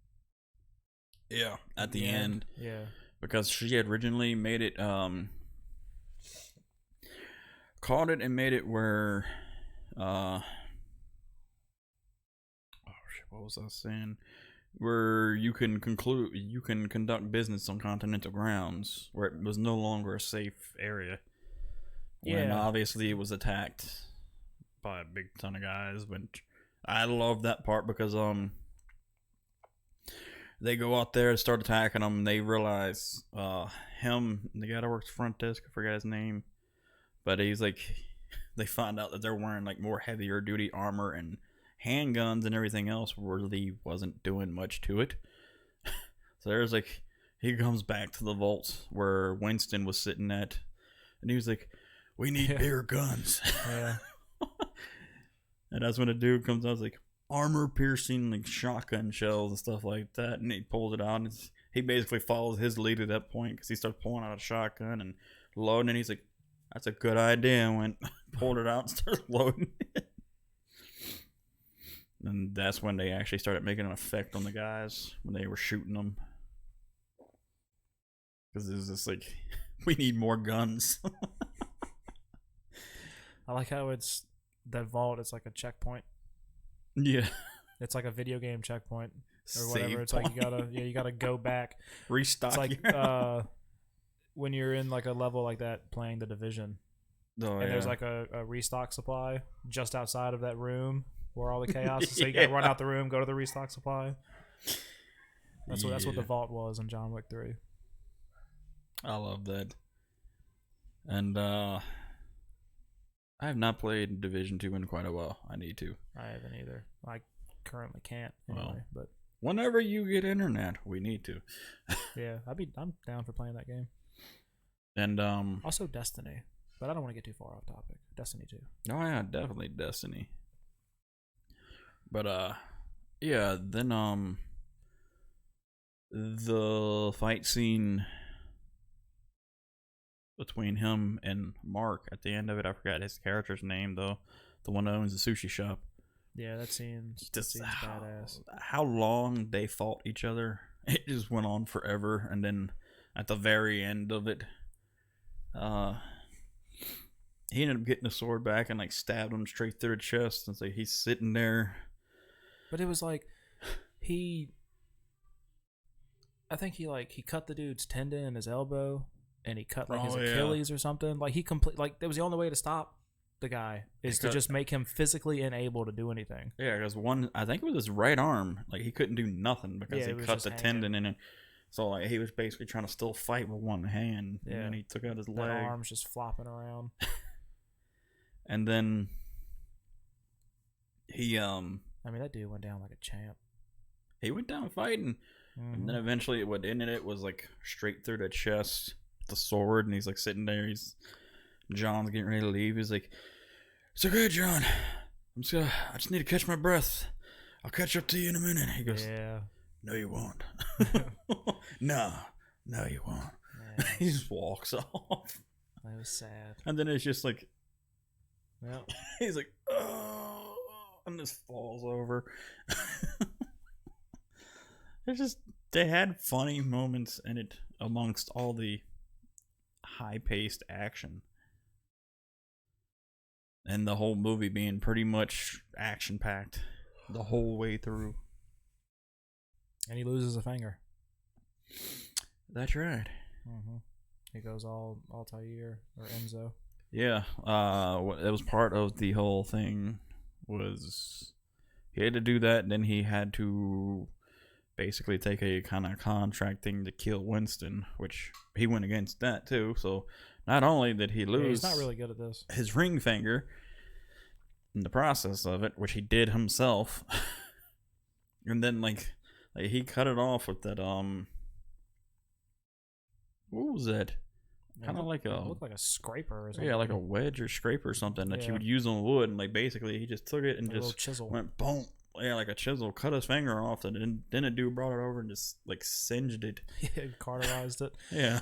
yeah, at the end, Yeah. because she had originally made it caught it and made it where oh shit, what was I saying? Where you can conduct business on continental grounds, where it was no longer a safe area. When Yeah. obviously it was attacked by a big ton of guys, but I love that part because they go out there and start attacking them, and they realize him, the guy that works front desk, I forgot his name, but he's like, they find out that they're wearing like more heavier duty armor and handguns and everything else really wasn't doing much to it. So there's like, he comes back to the vault where Winston was sitting at, and he was like, we need Yeah. bigger guns. Yeah. And that's when a dude comes out, like armor piercing, like shotgun shells and stuff like that, and he pulls it out. And he basically follows his lead at that point because he starts pulling out a shotgun and loading it. He's like, "That's a good idea." And went, pulled it out, and started loading it. And that's when they actually started making an effect on the guys when they were shooting them, because it was just like, we need more guns. I like how it's that vault. It's like a checkpoint. Yeah, It's like a video game checkpoint or whatever. Save It's like point. you gotta go back. restock. It's like your- when you're in like a level like that playing the Division, Oh, and there's yeah. like a restock supply just outside of that room where all the chaos is. So you gotta Yeah. run out the room, go to the restock supply. That's what the Yeah. vault was in John Wick 3. I love that. And I have not played Division 2 in quite a while. I need to. I haven't either. I currently can't Well. anyway. But Whenever you get internet, we need to. yeah, I'm down for playing that game. And Also Destiny, but I don't want to get too far off topic. Destiny 2. oh yeah, definitely Destiny. But yeah, then the fight scene between him and Mark at the end of it, I forgot his character's name though, the one that owns the sushi shop, Yeah, that seems badass. How long they fought each other. It just went on forever, and then at the very end of it, he ended up getting the sword back and like stabbed him straight through the chest. And so he's sitting there. But it was like I think he cut the dude's tendon in his elbow, and he cut like his Achilles or something. Like that was the only way to stop the guy is to just make him physically unable to do anything. Yeah, because I think it was his right arm. Like he couldn't do nothing because he cut the tendon in it. So like he was basically trying to still fight with one hand. Yeah, and then he took out his leg. Arm's just flopping around. And then he I mean, that dude went down like a champ. He went down fighting. Mm-hmm. And then eventually what ended it was like straight through the chest, the sword, and he's like sitting there. John's getting ready to leave. He's like, "It's okay, John. I just need to catch my breath. I'll catch up to you in a minute." He goes, "Yeah. No, you won't." No, you won't. Yeah, he just walks off. That was sad. And then it's just like, well, he's like, "Oh," and just falls over. It's just, they had funny moments in it amongst all the high-paced action. And the whole movie being pretty much action-packed the whole way through. And he loses a finger. That's right. Mm-hmm. He goes all Altair or Enzo. Yeah. That was part of the whole thing. Was he had to do that, and then he had to basically take a kind of contract thing to kill Winston, which he went against that too. So not only did he lose, he's not really good at this, his ring finger in the process of it, which he did himself, and then like he cut it off with that what was that? Kind of like looked like a scraper or something. Yeah, like a wedge or scraper or something that you would use on wood, and like basically he just took it and just chisel. Went boom. Yeah, like a chisel, cut his finger off, and then a dude brought it over and just like singed it. Yeah, cauterized it. Yeah.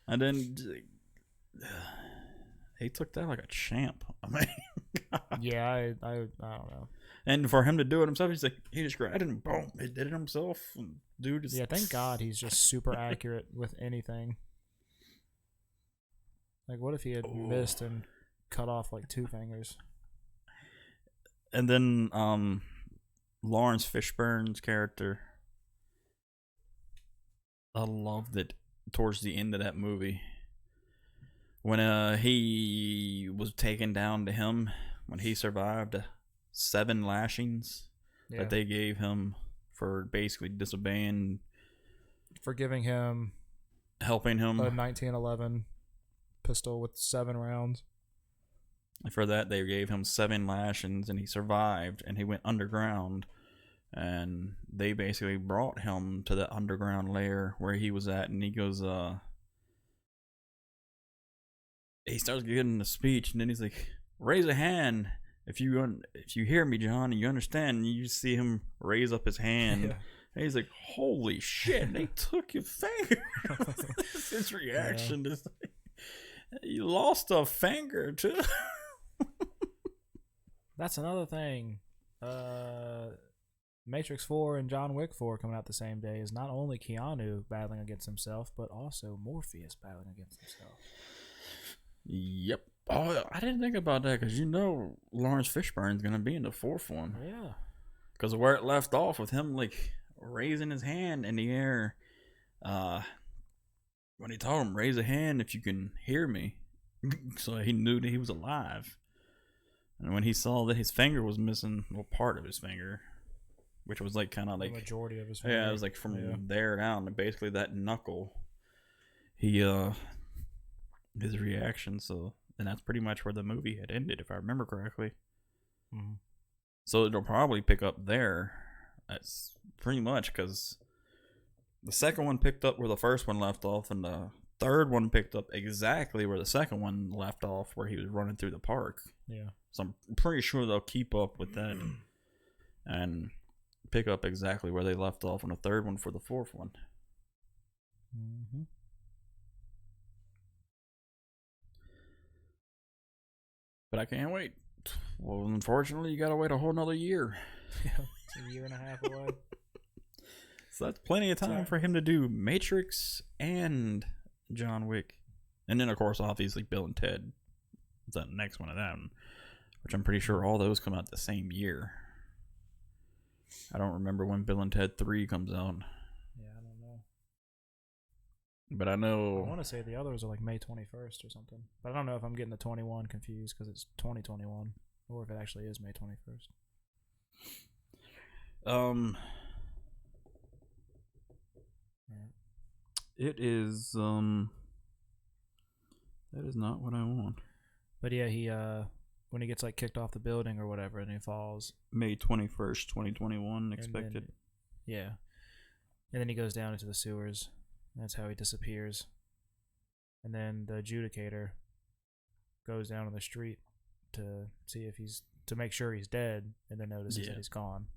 And then he took that like a champ. I mean, yeah, I don't know. And for him to do it himself, he just grabbed it and boom, he did it himself. And dude, just, yeah, thank God he's just super accurate with anything. Like, what if he had missed and cut off like 2 fingers? And then Lawrence Fishburne's character, I loved it towards the end of that movie. When he was taken down to him, when he survived 7 lashings that they gave him for basically disobeying, for giving him, helping him, a 1911 pistol with 7 rounds. For that, they gave him 7 lashings, and he survived, and he went underground, and they basically brought him to the underground lair where he was at, and he goes, he starts giving the speech, and then he's like, "Raise a hand if you hear me, John, and you understand." And you see him raise up his hand, and he's like, "Holy shit, they took your finger." His reaction is like, "You lost a finger too." That's another thing. Matrix 4 and John Wick 4 coming out the same day is not only Keanu battling against himself, but also Morpheus battling against himself. Yep. Oh, I didn't think about that because Lawrence Fishburne's gonna be in the 4th one. Yeah. Because where it left off with him like raising his hand in the air, when he told him raise a hand if you can hear me, so he knew that he was alive. And when he saw that his finger was missing, well, part of his finger, which was like kind of like the majority of his finger. Yeah, it was like from there down, basically that knuckle. He his reaction. So, and that's pretty much where the movie had ended, if I remember correctly. Mm-hmm. So it'll probably pick up there. That's pretty much because the second one picked up where the first one left off, and the third one picked up exactly where the second one left off, where he was running through the park. Yeah. So I'm pretty sure they'll keep up with that and pick up exactly where they left off on the third one for the 4th one. Mm-hmm. But I can't wait Well, unfortunately, you gotta wait a whole nother year. Yeah, it's a year and a half away. So that's plenty of time Sorry. for him to do Matrix and John Wick. And then, of course, obviously, Bill and Ted. The next one of them, which I'm pretty sure all those come out the same year. I don't remember when Bill and Ted 3 comes out. Yeah, I don't know. But I I know. want to say the others are like May 21st or something. But I don't know if I'm getting the 21 confused because it's 2021 or if it actually is May 21st. It is, that is not what I want. But yeah, he when he gets like kicked off the building or whatever and he falls. May 21st, 2021, and expected. then- yeah. And then he goes down into the sewers. That's how he disappears. And then the adjudicator goes down on the street to see if he's to make sure he's dead, and then notices that he's gone.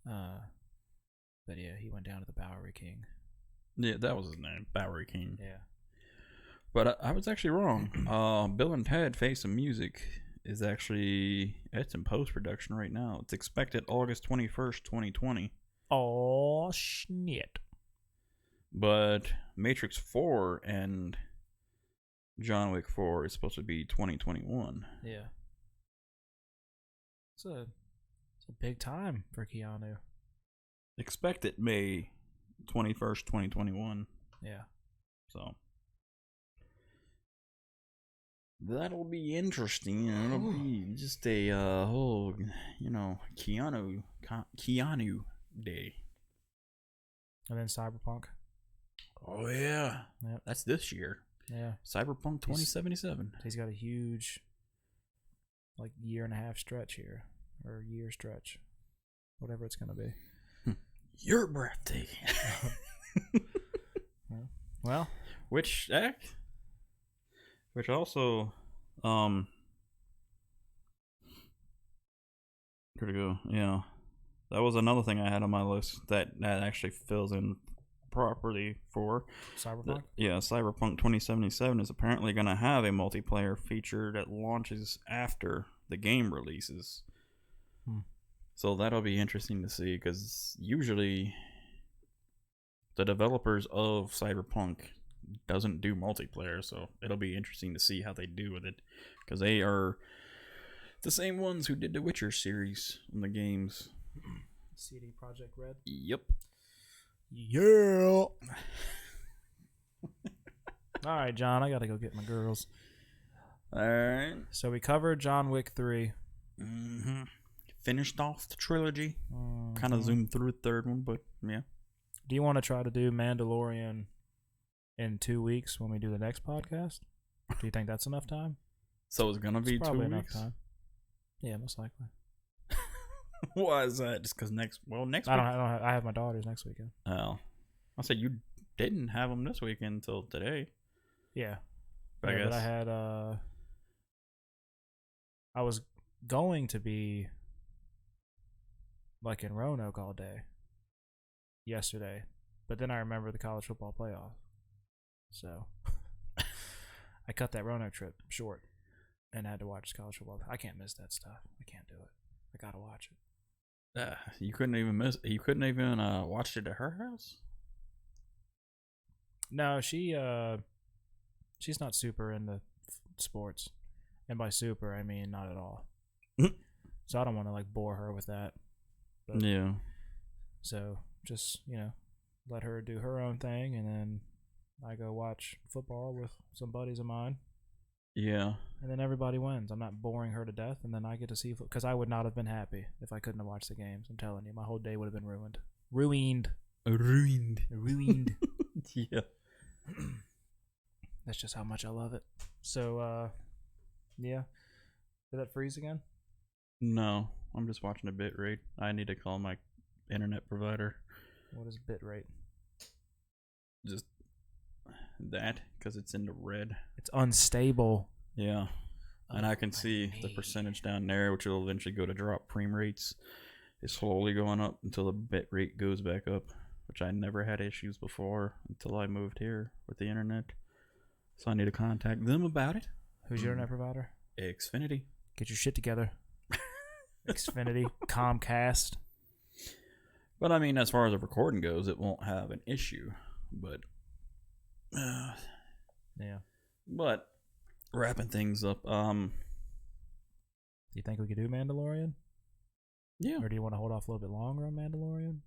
But yeah, he went down to the Bowery King. Yeah, that was his name, Bowery King. Yeah. But I was actually wrong. Bill and Ted Face of Music is actually, it's in post-production right now. It's expected August 21st, 2020. Oh, shit. But Matrix 4 and John Wick 4 is supposed to be 2021. Yeah. It's a big time for Keanu. Expected May 21st, 2021. Yeah. So that'll be interesting. It'll be just a whole, Keanu Day. And then Cyberpunk. Oh yeah, Yep. that's this year. Yeah. Cyberpunk 2077. He's got a huge, like, year and a half stretch here. Or year stretch. Whatever it's going to be. You're breathtaking. Well. Which also, where'd it go? Yeah. That was another thing I had on my list that actually fills in properly for Cyberpunk? Cyberpunk 2077 is apparently going to have a multiplayer feature that launches after the game releases. So that'll be interesting to see, because usually the developers of Cyberpunk doesn't do multiplayer, so it'll be interesting to see how they do with it, because they are the same ones who did the Witcher series in the games. CD Projekt Red? Yep. Yeah. Alright, John, I gotta go get my girls. Alright. So we covered John Wick 3. Mm-hmm. Finished off the trilogy. Mm-hmm. Kind of zoomed through the third one, but yeah. Do you want to try to do Mandalorian in 2 weeks when we do the next podcast? Do you think that's enough time? So it's gonna be probably 2 enough weeks? time. Yeah, most likely. Why is that? Just because next week? I have my daughters next weekend. Oh. I said you didn't have them this weekend until today. Yeah. But But I had I was going to be like in Roanoke all day yesterday, but then I remember the college football playoff, so I cut that Roanoke trip short and had to watch college football. I can't miss that stuff. I can't do it. I gotta watch it. You couldn't even watch it at her house? No, she's not super into sports, and by super I mean not at all. So I don't want to like bore her with that. But, Yeah. So just let her do her own thing, and then I go watch football with some buddies of mine. Yeah. And then everybody wins. I'm not boring her to death, and then I get to see because I would not have been happy if I couldn't have watched the games. I'm telling you, my whole day would have been ruined. Ruined. Yeah. That's just how much I love it. So, yeah. Did that freeze again? No, I'm just watching a bit rate. I need to call my internet provider. What is bitrate? Just that, because it's in the red. It's unstable. Yeah. And I can see the percentage down there, which will eventually go to drop frame rates. It's slowly going up until the bit rate goes back up, which I never had issues before until I moved here with the internet. So I need to contact them about it. Who's your internet provider? Xfinity. Get your shit together. Xfinity, Comcast. But I mean, as far as the recording goes, it won't have an issue. But Yeah. But wrapping things up, Do you think we could do Mandalorian? yeah, Or do you want to hold off a little bit longer on Mandalorian?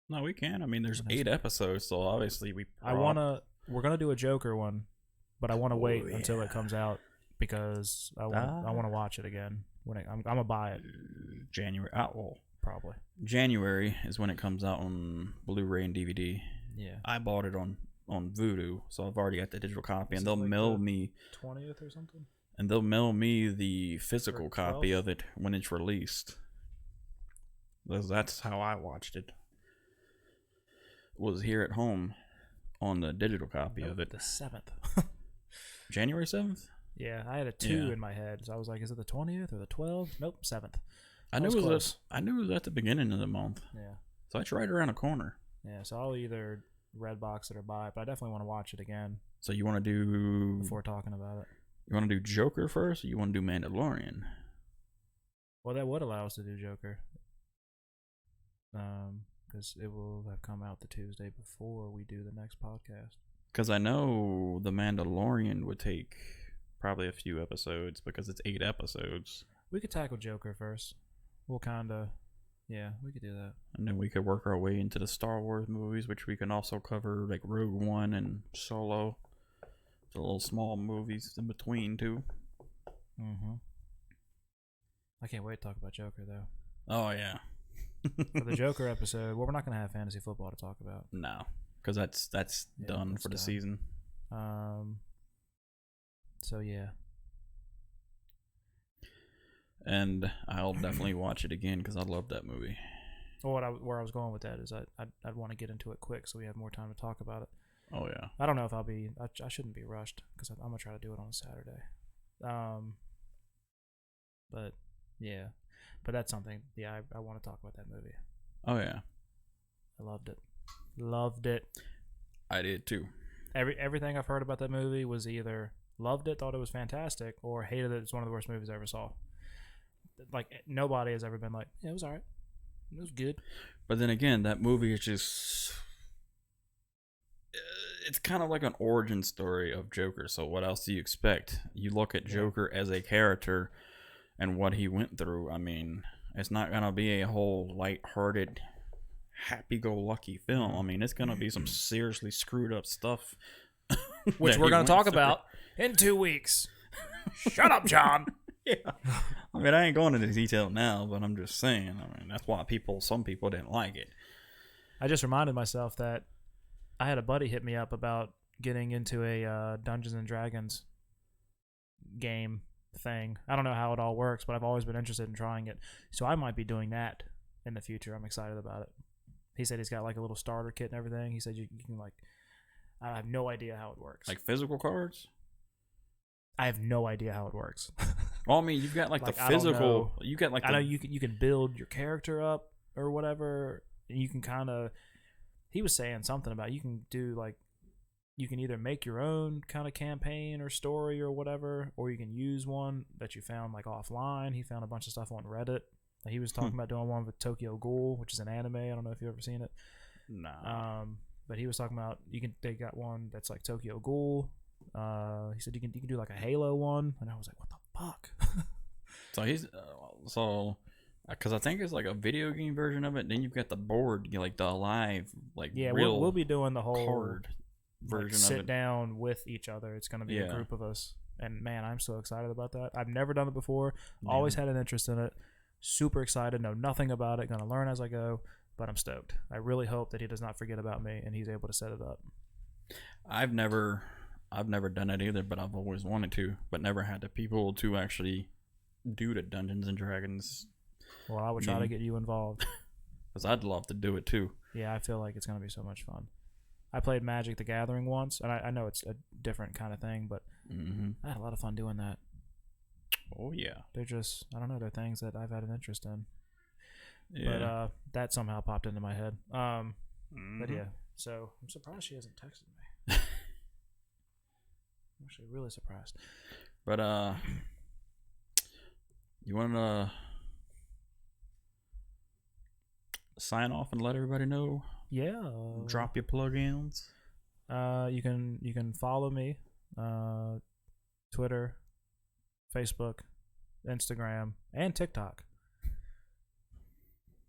no, we can. I mean, there's That's 8 episodes, so obviously We're gonna do a Joker one, but I want to wait yeah. until it comes out because I want to watch it again. I'm gonna buy it January. Well, probably. January is when it comes out on Blu-ray and DVD. Yeah. I bought it on Vudu, so I've already got the digital copy, and Is it they'll like mail the me 20th or something. and they'll mail me the physical Or copy 12th? of it when it's released. That's how I watched it. Was here at home on the digital copy of it. The 7th. January 7th? Yeah, I had a 2 Yeah. in my head, so I was like, is it the 20th or the 12th? Nope, 7th. I knew was it was close. I knew it was at the beginning of the month. Yeah. So it's right around the corner. Yeah, so I'll either Redbox it or buy it, but I definitely want to watch it again So you want to do before talking about it. You want to do Joker first, or you want to do Mandalorian? Well, that would allow us to do Joker. Because it will have come out the Tuesday before we do the next podcast. Because I know the Mandalorian would take probably a few episodes because it's 8 episodes, We could tackle Joker first. We'll kind of, yeah, we could do that. and then we could work our way into the Star Wars movies, which we can also cover, like Rogue One and Solo. The little small movies in between too. Mm-hmm. I can't wait to talk about Joker though. Oh yeah. For the Joker episode, well, we're not gonna have fantasy football to talk about. No, because that's Yeah, done that's for the done. season. So yeah, And I'll definitely watch it again because I love that movie. well, where I was going with that is I'd want to get into it quick so we have more time to talk about it. Oh yeah. I don't know if I shouldn't be rushed because I'm gonna try to do it on a Saturday. But yeah, but that's something. Yeah, I want to talk about that movie. Oh yeah. I loved it. Loved it. I did too. Everything I've heard about that movie was either loved it, thought it was fantastic, or hated it. It's one of the worst movies I ever saw. Like nobody has ever been like, yeah, it was alright. It was good. But then again, that movie is just. It's kind of like an origin story of Joker. So what else do you expect? You look at Joker as a character and what he went through. I mean, it's not going to be a whole lighthearted, happy-go-lucky film. I mean, it's going to be some seriously screwed up stuff. Which that we're he going went to talk through. about in 2 weeks. Shut up, John. Yeah. I mean, I ain't going into detail now, but I'm just saying. I mean, that's why some people didn't like it. I just reminded myself that I had a buddy hit me up about getting into a Dungeons and Dragons game thing. I don't know how it all works, but I've always been interested in trying it. So I might be doing that in the future. I'm excited about it. He said he's got like a little starter kit and everything. He said you can like, I have no idea how it works. Like physical cards? I have no idea how it works. Well, I mean, you've got like the I don't know. physical. You got like I know you can build your character up or whatever. And you can kind of. He was saying something about you can do like, you can either make your own kind of campaign or story or whatever, or you can use one that you found like offline. He found a bunch of stuff on Reddit. He was talking about doing one with Tokyo Ghoul, which is an anime. I don't know if you've ever seen it. Nah. But he was talking about they got one that's like Tokyo Ghoul. He said you can do like a Halo one, and I was like, what the fuck? So he's because I think it's like a video game version of it. Then you've got the board, like the live, like Yeah, real we'll be doing the whole card version like, of sit it. down with each other. It's going to be a Yeah. group of us, and man, I'm so excited about that. I've never done it before. Always had an interest in it. Super excited. Know nothing about it. Going to learn as I go, but I'm stoked. I really hope that he does not forget about me and he's able to set it up. I've never done it either, but I've always wanted to, but never had the people to actually do the Dungeons and Dragons. Well, I would try to get you involved. Because I'd love to do it too. Yeah, I feel like it's going to be so much fun. I played Magic the Gathering once, and I know it's a different kind of thing, but I had a lot of fun doing that. Oh yeah. They're just, I don't know, they're things that I've had an interest in. Yeah. But that somehow popped into my head. But yeah, so I'm surprised she hasn't texted me. I'm actually really surprised. But You want to sign off and let everybody know? Yeah. Drop your plugins. You can follow me, Twitter, Facebook, Instagram, and TikTok.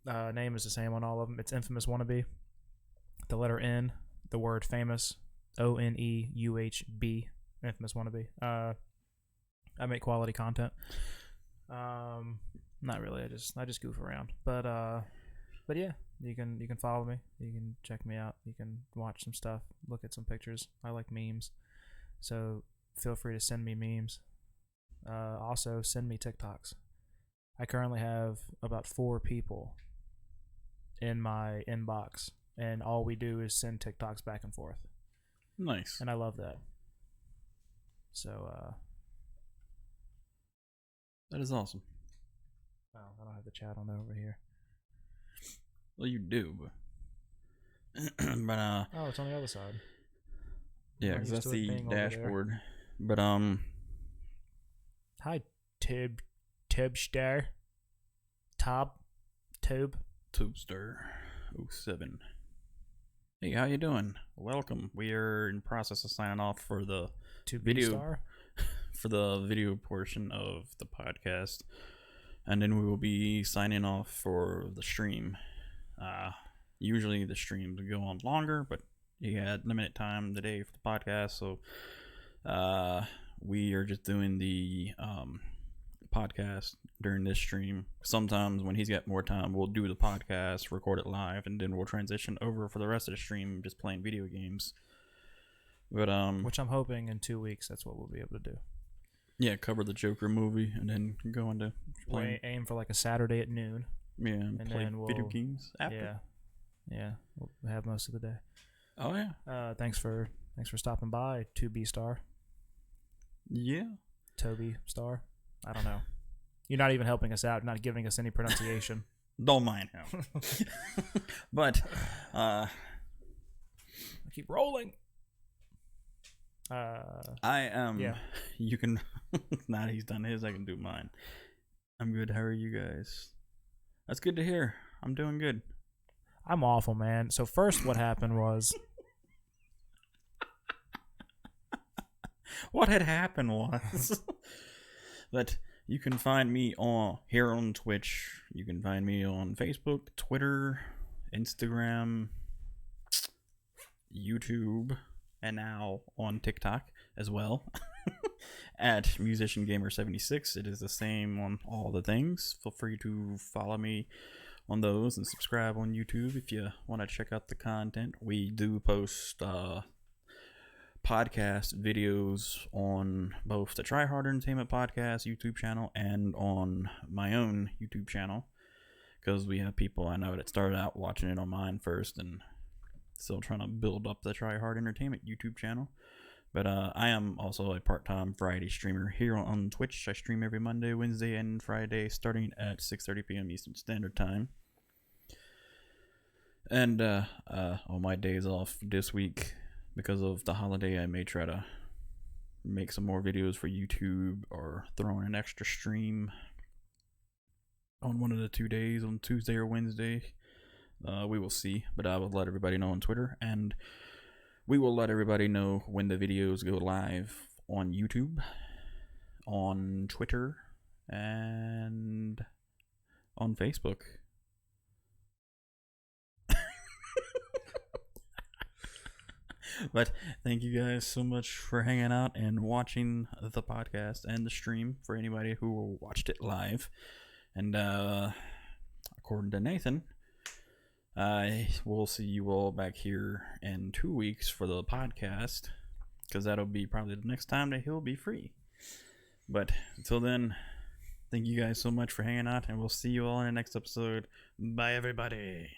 Name is the same on all of them. It's Infamous Wannabe. The letter N, the word famous, ONEUHB, Infamous Wannabe. I make quality content. Not really. I just goof around. But yeah, you can follow me. You can check me out. You can watch some stuff. Look at some pictures. I like memes, so feel free to send me memes. Also, send me TikToks. I currently have about 4 people in my inbox, and all we do is send TikToks back and forth. Nice. And I love that. So, that is awesome. oh, I don't have the chat on over here. Well, you do, but Oh, it's on the other side. yeah, Not because used that's to it the being over there. dashboard. But Hi, Tubestar. Tube. Tubester 07. Hey, how you doing? Welcome. We are in process of signing off for the video Star. for the video portion of the podcast, and then we will be signing off for the stream. Usually the streams go on longer, but you had limited time today for the podcast, so we are just doing the podcast during this stream. Sometimes when he's got more time, we'll do the podcast, record it live, and then we'll transition over for the rest of the stream just playing video games. But Which I'm hoping in 2 weeks that's what we'll be able to do. yeah, cover the Joker movie and then go into playing. Aim for like a Saturday at noon. Yeah, and play then video games after. Yeah. We'll have most of the day. Oh yeah. Thanks for stopping by, 2B Star. Yeah. Toby Star. I don't know. You're not even helping us out, not giving us any pronunciation. Don't mind him. But I keep rolling. I am. Yeah. You can. Now that he's done his, I can do mine. I'm good. How are you guys? That's good to hear. I'm doing good. I'm awful, man. So first what happened was What had happened was that you can find me here on Twitch. You can find me on Facebook, Twitter, Instagram, YouTube, and now on TikTok as well. At MusicianGamer76. It is the same on all the things. Feel free to follow me on those and subscribe on YouTube if you want to check out the content. We do post podcast videos on both the Try Hard Entertainment Podcast YouTube channel and on my own YouTube channel, because we have people I know that started out watching it on mine first and still trying to build up the Try Hard Entertainment YouTube channel. But I am also a part-time variety streamer here on Twitch. I stream every Monday, Wednesday, and Friday starting at 6:30 p.m. Eastern Standard Time. And on my days off this week, because of the holiday, I may try to make some more videos for YouTube or throw in an extra stream on one of the 2 days, on Tuesday or Wednesday. We will see, but I will let everybody know on Twitter, and we will let everybody know when the videos go live on YouTube, on Twitter, and on Facebook. But thank you guys so much for hanging out and watching the podcast and the stream, for anybody who watched it live. And according to Nathan, I will see you all back here in 2 weeks for the podcast, because that'll be probably the next time that he'll be free. But until then, thank you guys so much for hanging out, and we'll see you all in the next episode. Bye, everybody.